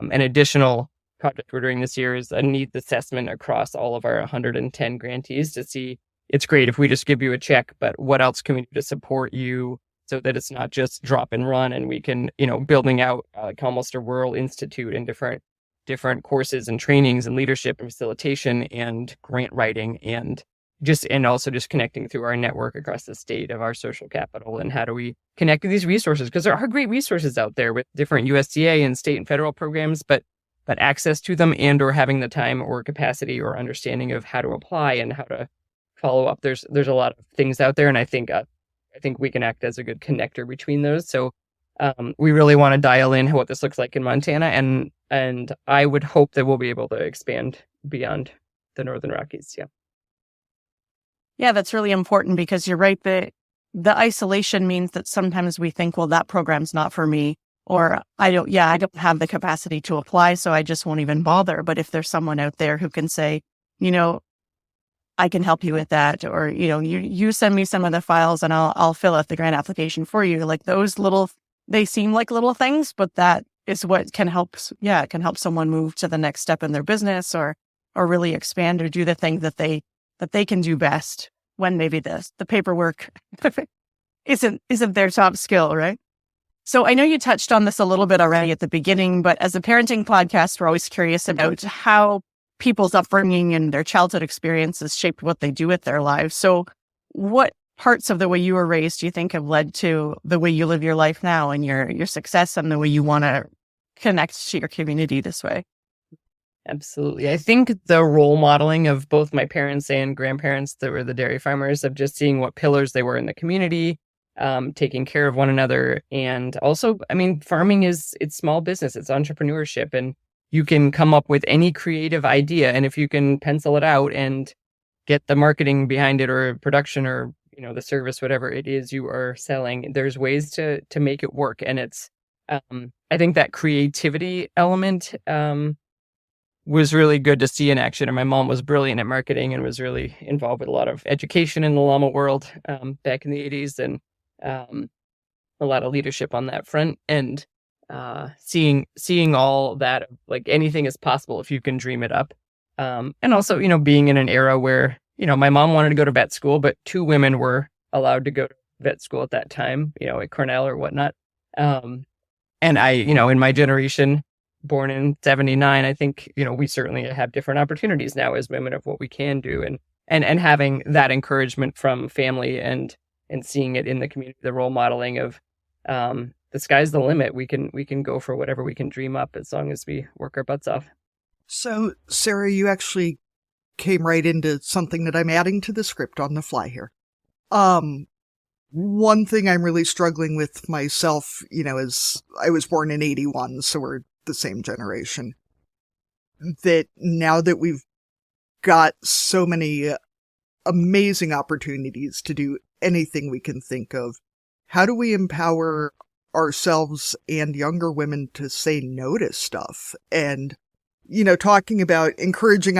An additional project we're doing this year is a needs assessment across all of our 110 grantees to see, it's great if we just give you a check, but what else can we do to support you so that it's not just drop and run, and we can, building out like almost a rural institute and different courses and trainings and leadership and facilitation and grant writing and also just connecting through our network across the state of our social capital, and how do we connect with these resources, because there are great resources out there with different USDA and state and federal programs, but access to them and or having the time or capacity or understanding of how to apply and how to follow up. There's a lot of things out there, and I think we can act as a good connector between those. So we really want to dial in what this looks like in Montana, and I would hope that we'll be able to expand beyond the Northern Rockies. Yeah. Yeah, that's really important, because you're right. The isolation means that sometimes we think, well, that program's not for me, or I don't have the capacity to apply, so I just won't even bother. But if there's someone out there who can say, I can help you with that, or, you send me some of the files and I'll fill out the grant application for you. Like those they seem like little things, but that is what can help. Yeah, it can help someone move to the next step in their business, or really expand or do the thing that they can do best, when maybe the paperwork isn't their top skill, right? So I know you touched on this a little bit already at the beginning, but as a parenting podcast, we're always curious about how people's upbringing and their childhood experiences shaped what they do with their lives. So what parts of the way you were raised do you think have led to the way you live your life now and your success and the way you want to connect to your community this way? Absolutely. I think the role modeling of both my parents and grandparents that were the dairy farmers, of just seeing what pillars they were in the community, taking care of one another. And also, farming it's small business, it's entrepreneurship, and you can come up with any creative idea. And if you can pencil it out and get the marketing behind it, or production, or, the service, whatever it is you are selling, there's ways to make it work. And it's, I think that creativity element, was really good to see in action. And my mom was brilliant at marketing and was really involved with a lot of education in the llama world back in the 80s, and a lot of leadership on that front. And seeing all that, like anything is possible if you can dream it up. And also, being in an era where, my mom wanted to go to vet school, but 2 women were allowed to go to vet school at that time, at Cornell or whatnot. And I, in my generation, born in 79, I think, we certainly have different opportunities now as women of what we can do, and having that encouragement from family and seeing it in the community, the role modeling of, the sky's the limit. We can go for whatever we can dream up as long as we work our butts off. So, Sarah, you actually came right into something that I'm adding to the script on the fly here. One thing I'm really struggling with myself, is I was born in 81, so we're the same generation, that now that we've got so many amazing opportunities to do anything we can think of, how do we empower ourselves and younger women to say no to stuff? And, talking about encouraging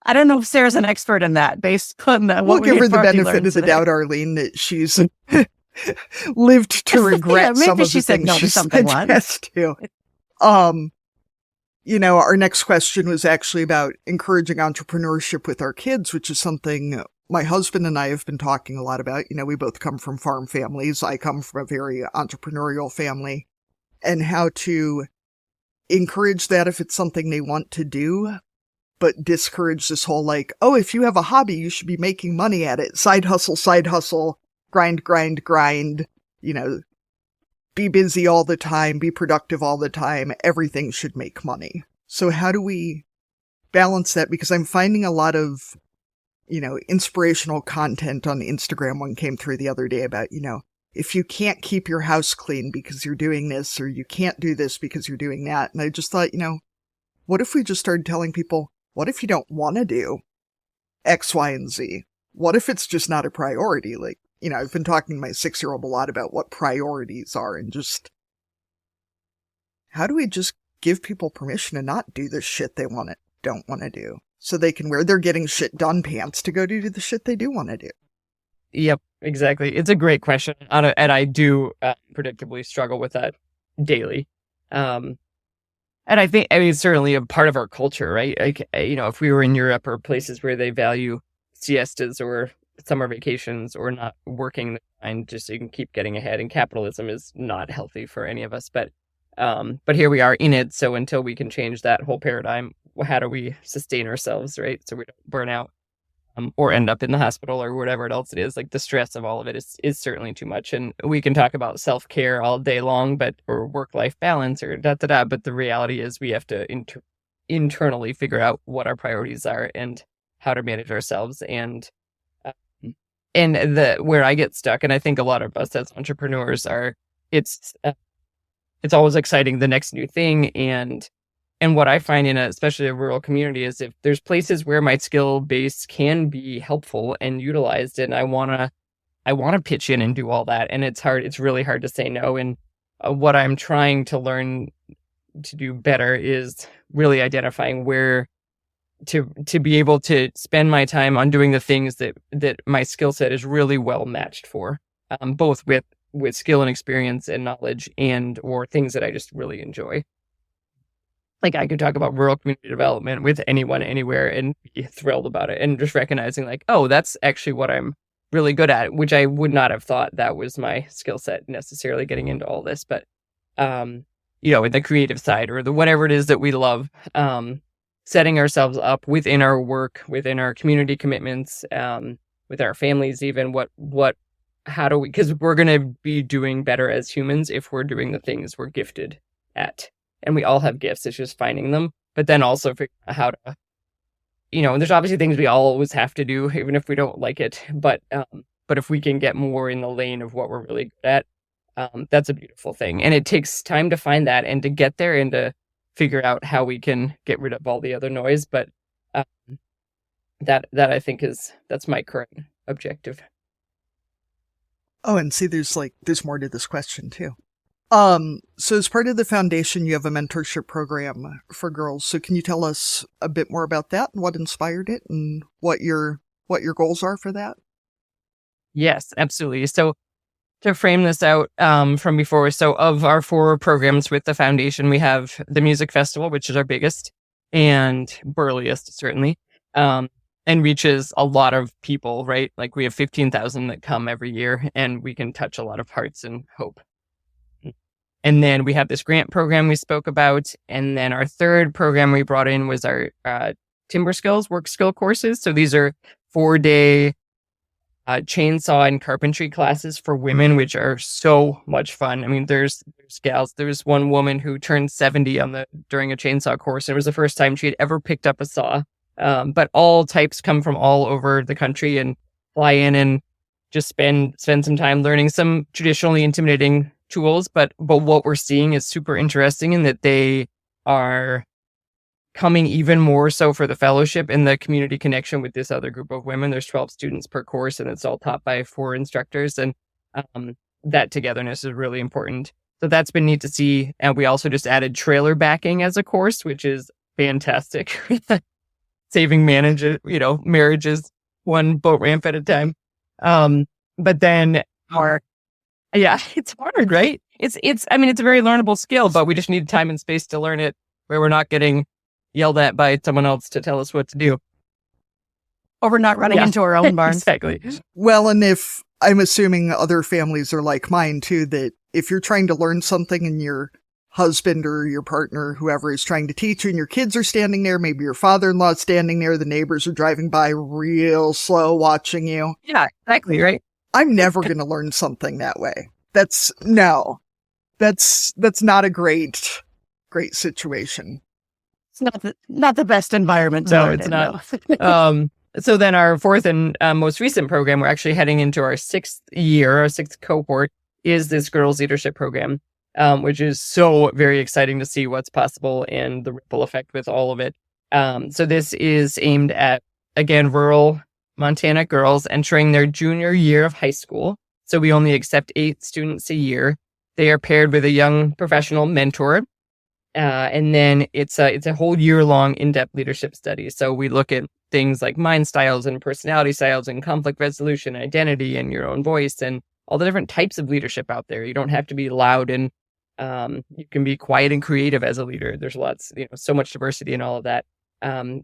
I don't know if Sarah's an expert in that, based on that. We'll give her the benefit of the doubt, Arlene, that she's lived to regret some of the things she said yes to. Our next question was actually about encouraging entrepreneurship with our kids, which is something my husband and I have been talking a lot about. We both come from farm families. I come from a very entrepreneurial family, and how to encourage that if it's something they want to do, but discourage this whole if you have a hobby, you should be making money at it. Side hustle, grind, be busy all the time, be productive all the time. Everything should make money. So how do we balance that? Because I'm finding a lot of, inspirational content on Instagram. One came through the other day about, if you can't keep your house clean because you're doing this, or you can't do this because you're doing that. And I just thought, what if we just started telling people, what if you don't want to do X, Y, and Z? What if it's just not a priority? I've been talking to my 6-year-old a lot about what priorities are, and just how do we just give people permission to not do the shit they don't want to do, so they can wear their getting shit done pants to go do the shit they do want to do? Yep, exactly. It's a great question. And I do predictably struggle with that daily. And I think, I mean, it's certainly a part of our culture, right? Like, if we were in Europe or places where they value siestas or summer vacations or not working and just so you can keep getting ahead, and capitalism is not healthy for any of us. But here we are in it. So until we can change that whole paradigm, how do we sustain ourselves, right? So we don't burn out or end up in the hospital or whatever else it is. Like the stress of all of it is certainly too much. And we can talk about self-care all day long, or work-life balance or da-da-da. But the reality is we have to internally figure out what our priorities are and how to manage ourselves. And where I get stuck, and I think a lot of us as entrepreneurs are, it's always exciting, the next new thing. And what I find in especially a rural community is if there's places where my skill base can be helpful and utilized, and I want to pitch in and do all that. And it's really hard to say no. And what I'm trying to learn to do better is really identifying where to be able to spend my time on doing the things that my skill set is really well matched for, both with skill and experience and knowledge or things that I just really enjoy. Like I could talk about rural community development with anyone, anywhere, and be thrilled about it. And just recognizing like, oh, that's actually what I'm really good at, which I would not have thought that was my skill set necessarily getting into all this. But, in the creative side or the whatever it is that we love, setting ourselves up within our work, within our community commitments, with our families, even how do we, because we're going to be doing better as humans if we're doing the things we're gifted at. And we all have gifts. It's just finding them, but then also figuring out how to, and there's obviously things we always have to do, even if we don't like it. But if we can get more in the lane of what we're really good at, that's a beautiful thing. And it takes time to find that and to get there and to figure out how we can get rid of all the other noise. But that I think that's my current objective. Oh, and see, there's more to this question too. So as part of the foundation, you have a mentorship program for girls. So can you tell us a bit more about that and what inspired it and what your goals are for that? Yes, absolutely. So to frame this out from before, so of our 4 programs with the foundation, we have the music festival, which is our biggest and burliest, certainly, and reaches a lot of people, right? Like we have 15,000 that come every year, and we can touch a lot of hearts and hope. And then we have this grant program we spoke about. And then our 3rd program we brought in was our timber skills, work skill courses. So these are 4-day chainsaw and carpentry classes for women, which are so much fun. I mean, there's gals. There's one woman who turned 70 during a chainsaw course. And it was the first time she had ever picked up a saw. But all types come from all over the country and fly in and just spend some time learning some traditionally intimidating tools, but what we're seeing is super interesting in that they are coming even more so for the fellowship and the community connection with this other group of women. There's 12 students per course, and it's all taught by 4 instructors, and that togetherness is really important. So that's been neat to see. And we also just added trailer backing as a course, which is fantastic. Saving marriages one boat ramp at a time. But then it's hard, right? It's a very learnable skill, but we just need time and space to learn it where we're not getting yelled at by someone else to tell us what to do. Or we're not running into our own barns. Exactly. Well, and if I'm assuming other families are like mine too, that if you're trying to learn something and your husband or your partner, whoever is trying to teach you, and your kids are standing there, maybe your father-in-law is standing there, the neighbors are driving by real slow watching you. Yeah, exactly, right? I'm never going to learn something that way. That's not a great situation. It's not the best environment. No, it's not. So then our 4th and most recent program, we're actually heading into our 6th year, our 6th cohort, is this girls leadership program, which is so very exciting to see what's possible and the ripple effect with all of it. So this is aimed at, again, rural Montana girls entering their junior year of high school. So we only accept 8 students a year. They are paired with a young professional mentor. And then it's a whole year-long in-depth leadership study. So we look at things like mind styles and personality styles and conflict resolution, identity and your own voice and all the different types of leadership out there. You don't have to be loud and You can be quiet and creative as a leader. There's lots, so much diversity and all of that.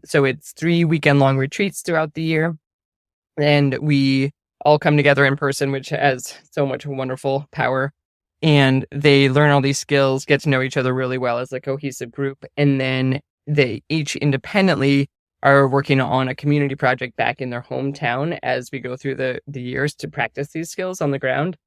So it's 3 weekend-long retreats throughout the year. And we all come together in person, which has so much wonderful power. And they learn all these skills, get to know each other really well as a cohesive group. And then they each independently are working on a community project back in their hometown as we go through the years to practice these skills on the ground.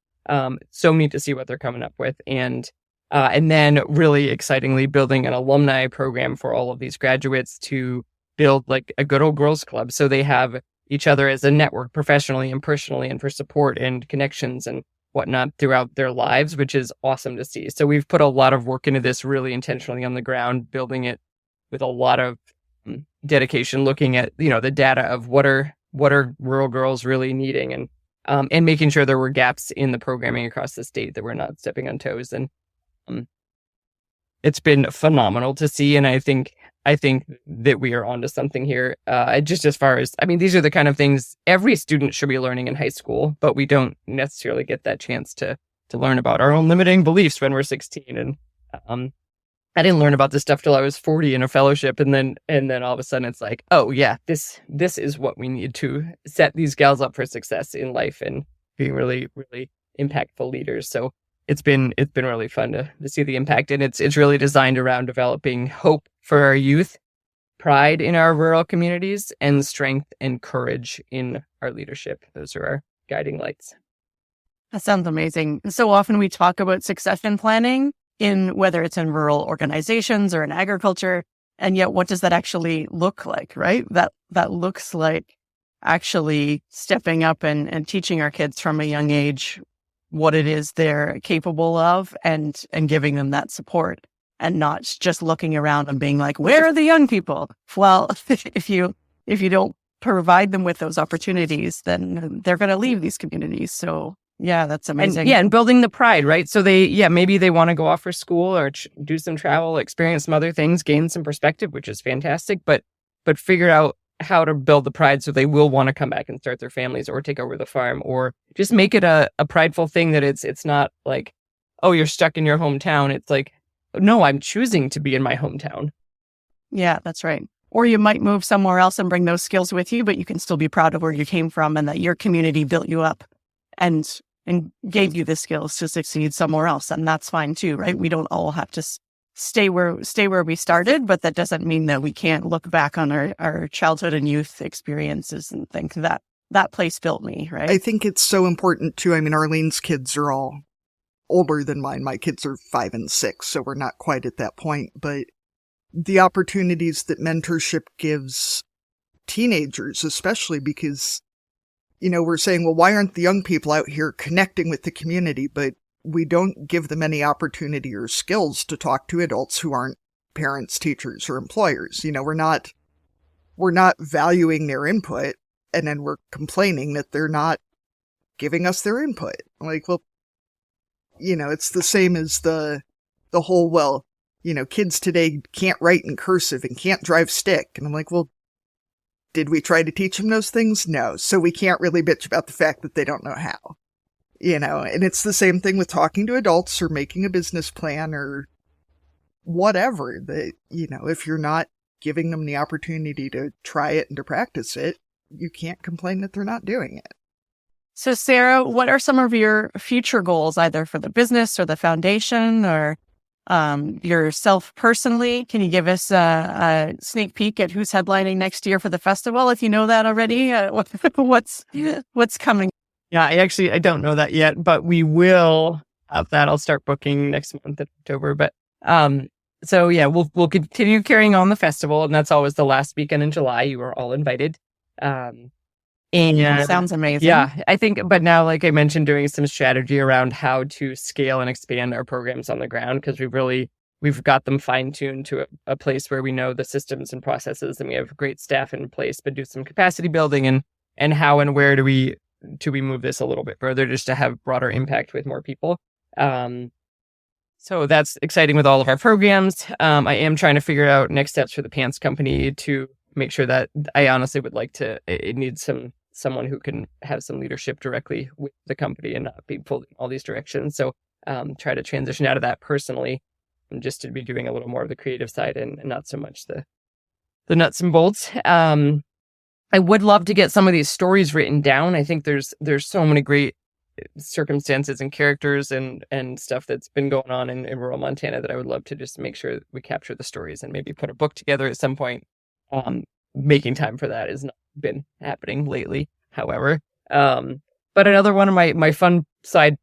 So neat to see what they're coming up with. And then really excitingly building an alumni program for all of these graduates to build like a good old girls club. So they have each other as a network professionally and personally and for support and connections and whatnot throughout their lives, which is awesome to see. So we've put a lot of work into this really intentionally on the ground, building it with a lot of dedication, looking at, the data of what are rural girls really needing and making sure there were gaps in the programming across the state that we're not stepping on toes. And it's been phenomenal to see. And I think that we are onto something here. Just as far as, these are the kind of things every student should be learning in high school, but we don't necessarily get that chance to learn about our own limiting beliefs when we're 16. And I didn't learn about this stuff till I was 40 in a fellowship. And then all of a sudden it's like, oh yeah, this is what we need to set these gals up for success in life and be really, really impactful leaders. So it's been really fun to see the impact, and it's really designed around developing hope for our youth, pride in our rural communities, and strength and courage in our leadership. Those are our guiding lights. That sounds amazing. So often we talk about succession planning in whether it's in rural organizations or in agriculture, and yet what does that actually look like, right? That looks like actually stepping up and teaching our kids from a young age what it is they're capable of and giving them that support, and not just looking around and being like, where are the young people? Well, if you don't provide them with those opportunities, then they're going to leave these communities. So yeah, that's amazing. And building the pride, right? So maybe they want to go off for school or do some travel, experience some other things, gain some perspective, which is fantastic, but figure out how to build the pride so they will want to come back and start their families or take over the farm, or just make it a prideful thing that it's not like, oh, you're stuck in your hometown. It's like, no, I'm choosing to be in my hometown. Yeah, that's right. Or you might move somewhere else and bring those skills with you, but you can still be proud of where you came from and that your community built you up and gave you the skills to succeed somewhere else. And that's fine too, right? We don't all have to stay where we started, but that doesn't mean that we can't look back on our childhood and youth experiences and think that place built me, right? I think it's so important too. Arlene's kids are all older than mine. My kids are 5 and 6, so we're not quite at that point, but the opportunities that mentorship gives teenagers, especially because, we're saying, well, why aren't the young people out here connecting with the community? But we don't give them any opportunity or skills to talk to adults who aren't parents, teachers, or employers. We're not valuing their input, and then we're complaining that they're not giving us their input. Like, well, it's the same as the whole, well, kids today can't write in cursive and can't drive stick. And I'm like, well, did we try to teach them those things? No. So we can't really bitch about the fact that they don't know how. And it's the same thing with talking to adults or making a business plan or whatever, that, if you're not giving them the opportunity to try it and to practice it, you can't complain that they're not doing it. So Sarah, what are some of your future goals, either for the business or the foundation or yourself personally? Can you give us a sneak peek at who's headlining next year for the festival? If you know that already, what's coming? Yeah, I don't know that yet, but we will have that. I'll start booking next month in October. But so yeah, we'll continue carrying on the festival, and that's always the last weekend in July. You are all invited. And sounds amazing. Yeah, I think, but now, like I mentioned, doing some strategy around how to scale and expand our programs on the ground, because we've got them fine-tuned to a place where we know the systems and processes, and we have great staff in place, but do some capacity building and how and where do we move this a little bit further just to have broader impact with more people. So that's exciting with all of our programs. I am trying to figure out next steps for the pants company to make sure that I honestly would like to, it needs someone who can have some leadership directly with the company and not be pulled in all these directions. So try to transition out of that personally, and just to be doing a little more of the creative side and not so much the nuts and bolts. I would love to get some of these stories written down. I think there's so many great circumstances and characters and stuff that's been going on in rural Montana that I would love to just make sure we capture the stories and maybe put a book together at some point. Making time for that has not been happening lately, however. But another one of my fun side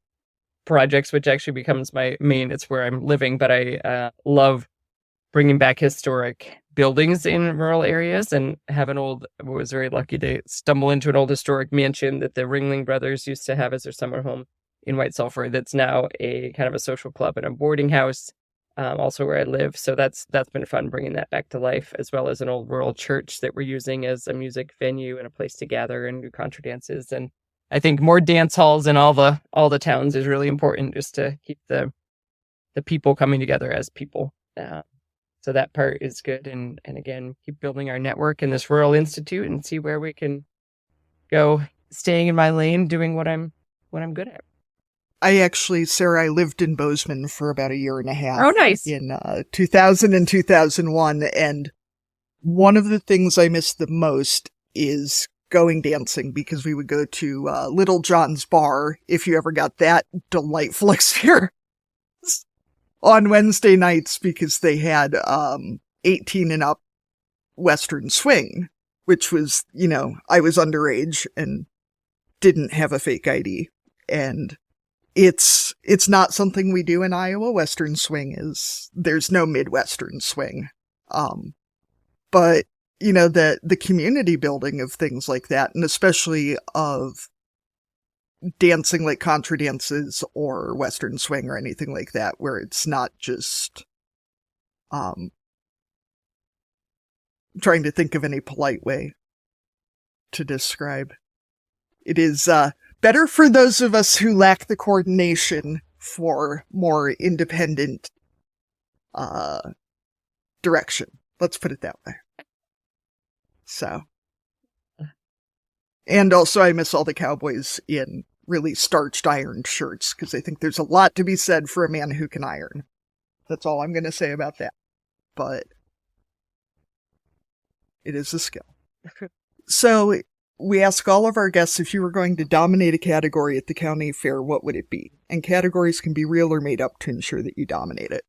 projects, which actually becomes my main, it's where I'm living, but I love bringing back historic buildings in rural areas, and was very lucky to stumble into an old historic mansion that the Ringling Brothers used to have as their summer home in White Sulphur. That's now a kind of a social club and a boarding house, also where I live. So that's been fun bringing that back to life, as well as an old rural church that we're using as a music venue and a place to gather and do contra dances. And I think more dance halls in all the towns is really important, just to keep the people coming together as people. So that part is good. And again, keep building our network in this rural institute and see where we can go, staying in my lane, doing what I'm good at. Sarah, I lived in Bozeman for about a year and a half. Oh, nice. In 2000 and 2001. And one of the things I miss the most is going dancing, because we would go to Little John's Bar, if you ever got that delightful experience, on Wednesday nights, because they had 18 and up Western swing, which was, I was underage and didn't have a fake ID. And it's not something we do in Iowa. Western swing there's no Midwestern swing. But, the community building of things like that, and especially of dancing like contra dances or Western swing or anything like that, where it's not just trying to think of any polite way to describe. It is better for those of us who lack the coordination for more independent direction. Let's put it that way. So. And also I miss all the cowboys in really starched ironed shirts, because I think there's a lot to be said for a man who can iron. That's all I'm going to say about that. But it is a skill. So we ask all of our guests, if you were going to dominate a category at the county fair, what would it be? And categories can be real or made up to ensure that you dominate it.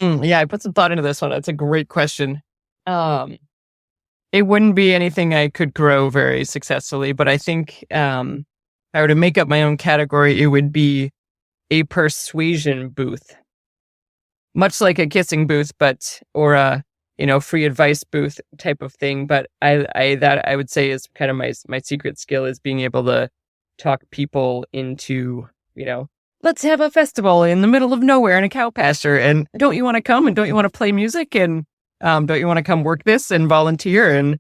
Yeah, I put some thought into this one. That's a great question. It wouldn't be anything I could grow very successfully, but I think if I were to make up my own category, it would be a persuasion booth. Much like a kissing booth, or a free advice booth type of thing. But I would say is kind of my secret skill, is being able to talk people into, let's have a festival in the middle of nowhere in a cow pasture, and don't you want to come, and don't you want to play music, and don't you want to come work this and volunteer,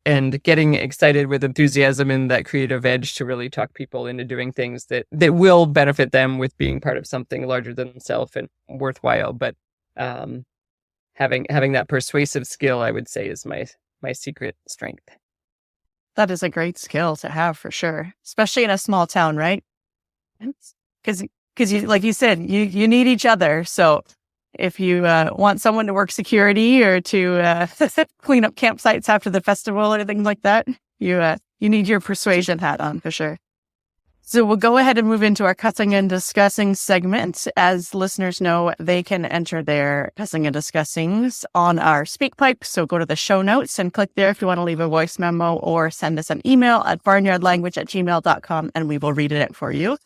and getting excited with enthusiasm and that creative edge to really talk people into doing things that will benefit them with being part of something larger than themselves and worthwhile. But having that persuasive skill, I would say, is my secret strength. That is a great skill to have, for sure, especially in a small town, right? Because you, like you said, you need each other. So if you want someone to work security or to clean up campsites after the festival or anything like that, you need your persuasion hat on, for sure. So we'll go ahead and move into our cussing and discussing segment. As listeners know, they can enter their cussing and discussings on our SpeakPipe. So go to the show notes and click there if you want to leave a voice memo, or send us an email at barnyardlanguage@gmail.com, and we will read it for you.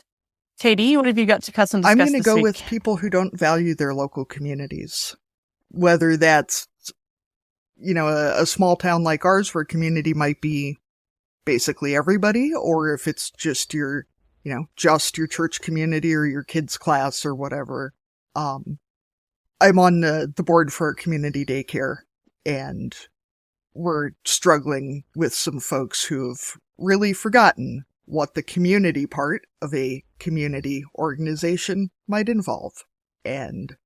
Katie, what have you got to cuss and discuss I'm going to go week? with people who don't value their local communities. Whether that's, a small town like ours where community might be basically everybody, or if it's just your church community or your kids' class or whatever. I'm on the board for a community daycare, and we're struggling with some folks who have really forgotten what the community part of a community organization might involve. And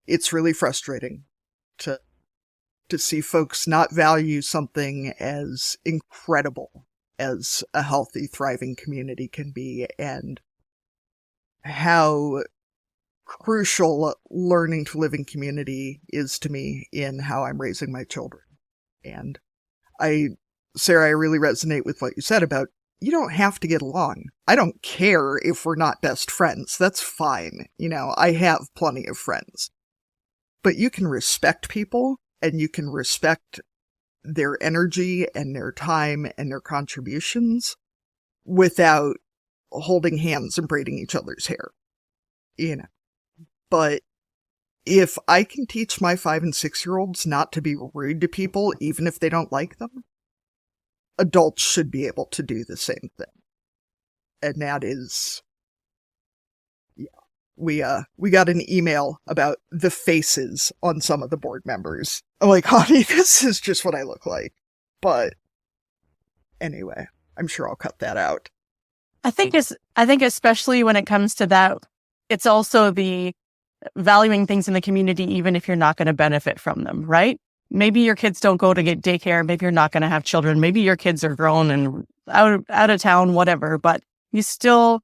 it's really frustrating to see folks not value something as incredible as a healthy, thriving community can be. And how crucial learning to live in community is to me in how I'm raising my children. And Sarah, I really resonate with what you said about you don't have to get along. I don't care if we're not best friends. That's fine. I have plenty of friends. But you can respect people, and you can respect their energy and their time and their contributions without holding hands and braiding each other's hair. But if I can teach my 5 and 6-year-olds not to be rude to people, even if they don't like them, adults should be able to do the same thing. And that is, we got an email about the faces on some of the board members. I'm like, honey, this is just what I look like. But anyway, I'm sure I'll cut that out. I think especially when it comes to that, it's also the valuing things in the community, even if you're not going to benefit from them, right? Maybe your kids don't go to get daycare. Maybe you're not going to have children. Maybe your kids are grown and out of town, whatever. But you still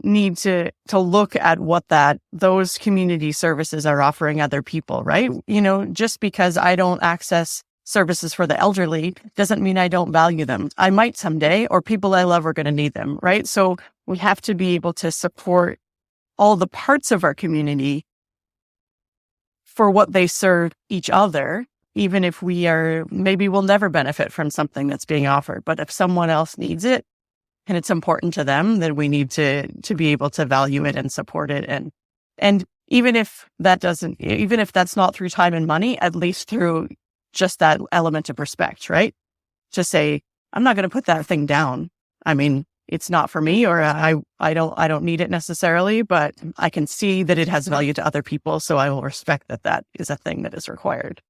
need to look at what those community services are offering other people, right? Just because I don't access services for the elderly doesn't mean I don't value them. I might someday, or people I love are going to need them, right? So we have to be able to support all the parts of our community for what they serve each other, even if maybe we'll never benefit from something that's being offered. But if someone else needs it and it's important to them, then we need to be able to value it and support it. And even if that's not through time and money, at least through just that element of respect, right? Just say, I'm not going to put that thing down. I mean, it's not for me, or I don't need it necessarily, but I can see that it has value to other people. So I will respect that is a thing that is required.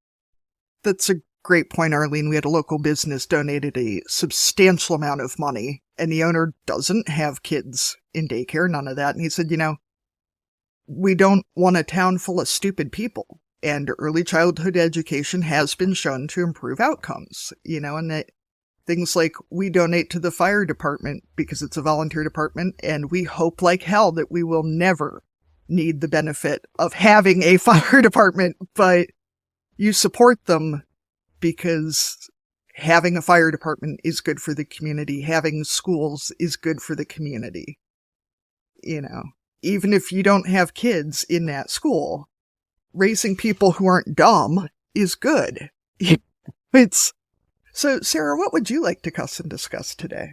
That's a great point, Arlene. We had a local business donated a substantial amount of money, and the owner doesn't have kids in daycare, none of that. And he said, we don't want a town full of stupid people. And early childhood education has been shown to improve outcomes, and that things like we donate to the fire department because it's a volunteer department, and we hope like hell that we will never need the benefit of having a fire department, but you support them because having a fire department is good for the community. Having schools is good for the community. Even if you don't have kids in that school, raising people who aren't dumb is good. So, Sarah, what would you like to cuss and discuss today?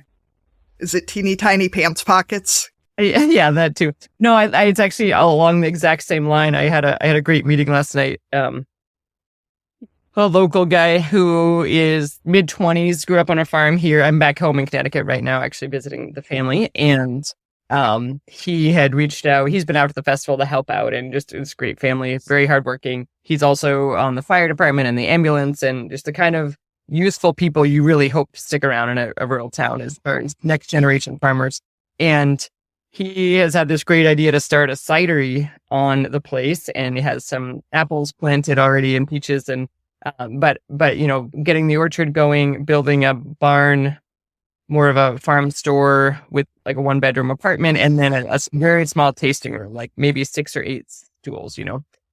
Is it teeny tiny pants pockets? Yeah, that too. No, it's actually along the exact same line. I had a great meeting last night. A local guy who is mid-20s, grew up on a farm here. I'm back home in Connecticut right now, actually visiting the family. And he had reached out. He's been out to the festival to help out, and just it's great family, very hardworking. He's also on the fire department and the ambulance, and just the kind of useful people you really hope to stick around in a rural town as next generation farmers. And he has had this great idea to start a cidery on the place, and he has some apples planted already and peaches, and but getting the orchard going, building a barn, more of a farm store with like a 1-bedroom apartment, and then a very small tasting room, like maybe 6 or 8 stools,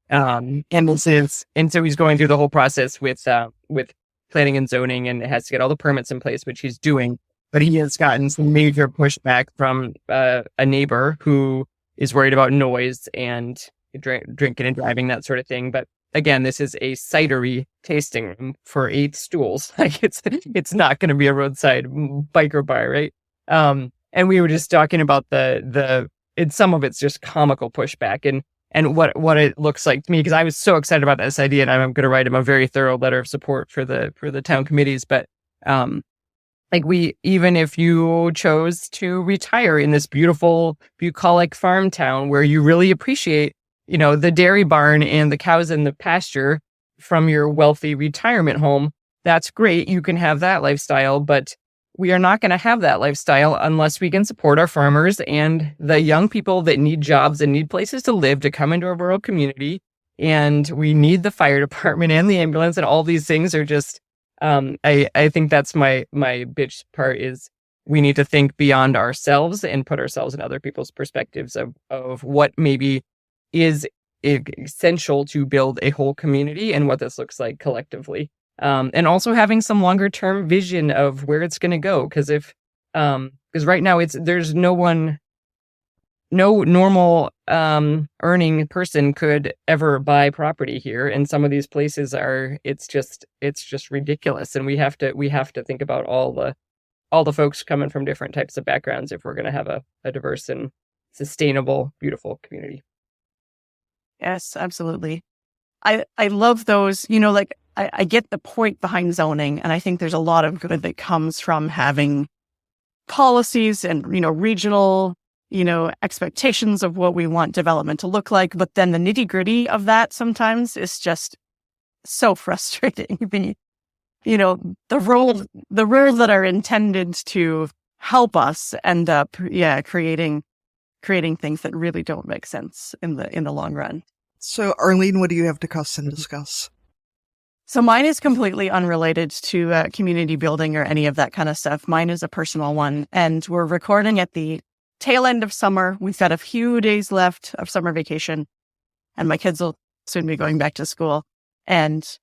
and so he's going through the whole process with planning and zoning, and has to get all the permits in place, which he's doing. But he has gotten some major pushback from a neighbor who is worried about noise and drinking and driving, that sort of thing. But again, this is a cidery tasting room for 8 stools. Like it's not going to be a roadside biker bar, right? And we were just talking about some of it's just comical pushback and what it looks like to me, because I was so excited about this idea, and I'm going to write him a very thorough letter of support for the town committees. But even if you chose to retire in this beautiful bucolic farm town where you really appreciate, the dairy barn and the cows in the pasture from your wealthy retirement home, that's great. You can have that lifestyle, but we are not going to have that lifestyle unless we can support our farmers and the young people that need jobs and need places to live to come into a rural community. And we need the fire department and the ambulance, and all these things are just, I think that's my bitch part is we need to think beyond ourselves and put ourselves in other people's perspectives of what maybe is essential to build a whole community and what this looks like collectively. And also having some longer term vision of where it's going to go. Because right now there's no normal earning person could ever buy property here, and some of these places it's just ridiculous, and we have to think about all the folks coming from different types of backgrounds if we're going to have a diverse and sustainable, beautiful community. Yes, absolutely. I love those, like I get the point behind zoning, and I think there's a lot of good that comes from having policies and, regional, expectations of what we want development to look like. But then the nitty gritty of that sometimes is just so frustrating. The rules that are intended to help us end up, creating things that really don't make sense in the long run. So, Arlene, what do you have to cuss and discuss? So mine is completely unrelated to community building or any of that kind of stuff. Mine is a personal one, and we're recording at the tail end of summer. We've got a few days left of summer vacation, and my kids will soon be going back to school. And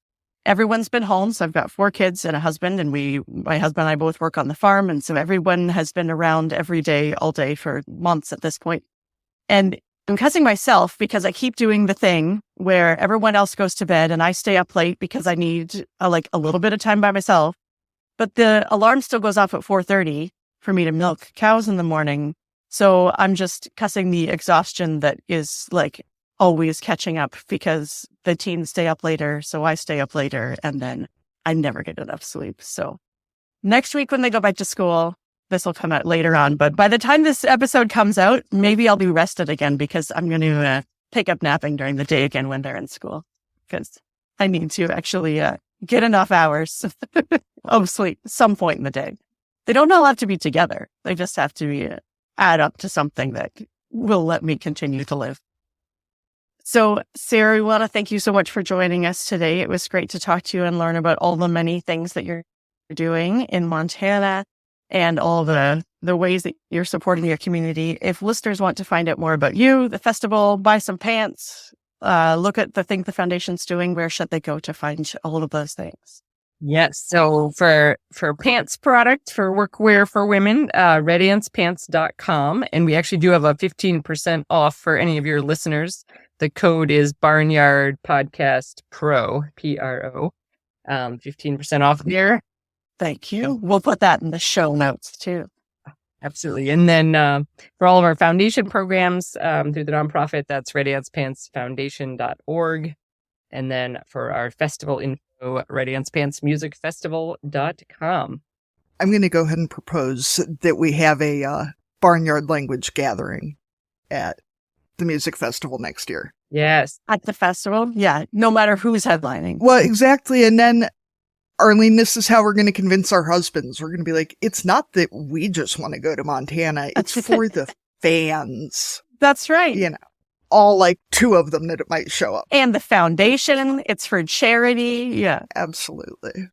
everyone's been home. So I've got 4 kids and a husband, and my husband and I both work on the farm. And so everyone has been around every day, all day for months at this point. And I'm cussing myself because I keep doing the thing where everyone else goes to bed and I stay up late because I need a little bit of time by myself. But the alarm still goes off at 4:30 for me to milk cows in the morning. So I'm just cussing the exhaustion that is always catching up because the teens stay up later. So I stay up later, and then I never get enough sleep. So next week when they go back to school, this will come out later on. But by the time this episode comes out, maybe I'll be rested again because I'm going to pick up napping during the day again when they're in school, because I need to actually get enough hours of sleep at some point in the day. They don't all have to be together. They just have to add up to something that will let me continue to live. So, Sarah, we want to thank you so much for joining us today. It was great to talk to you and learn about all the many things that you're doing in Montana and all the ways that you're supporting your community. If listeners want to find out more about you, the festival, buy some pants, look at the thing the foundation's doing, where should they go to find all of those things? Yes. So for pants product, for workwear for women, radiancepants.com. And we actually do have a 15% off for any of your listeners. The code is Barnyard Podcast Pro, PRO. 15% off there. Thank you. We'll put that in the show notes too. Absolutely. And then for all of our foundation programs through the nonprofit, that's radiancepantsfoundation.org. And then for our festival info, radiancepantsmusicfestival.com. I'm going to go ahead and propose that we have a barnyard language gathering at the music festival next year. Yes. At the festival? Yeah. No matter who's headlining. Well, exactly. And then, Arlene, this is how we're going to convince our husbands. We're going to be like, it's not that we just want to go to Montana. It's for the fans. That's right. All 2 of them that it might show up. And the foundation, it's for charity. Yeah. Absolutely.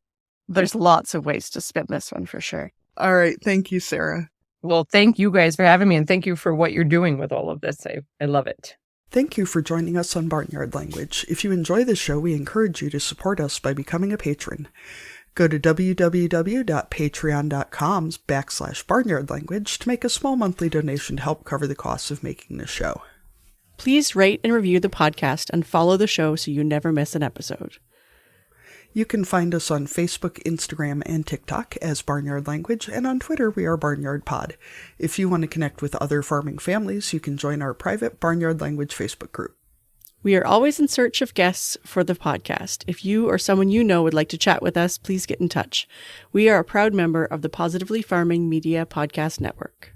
There's lots of ways to spin this one for sure. All right. Thank you, Sarah. Well, thank you guys for having me, and thank you for what you're doing with all of this. I love it. Thank you for joining us on Barnyard Language. If you enjoy the show, we encourage you to support us by becoming a patron. Go to www.patreon.com/barnyardlanguage to make a small monthly donation to help cover the costs of making this show. Please rate and review the podcast and follow the show so you never miss an episode. You can find us on Facebook, Instagram, and TikTok as Barnyard Language, and on Twitter we are Barnyard Pod. If you want to connect with other farming families, you can join our private Barnyard Language Facebook group. We are always in search of guests for the podcast. If you or someone you know would like to chat with us, please get in touch. We are a proud member of the Positively Farming Media Podcast Network.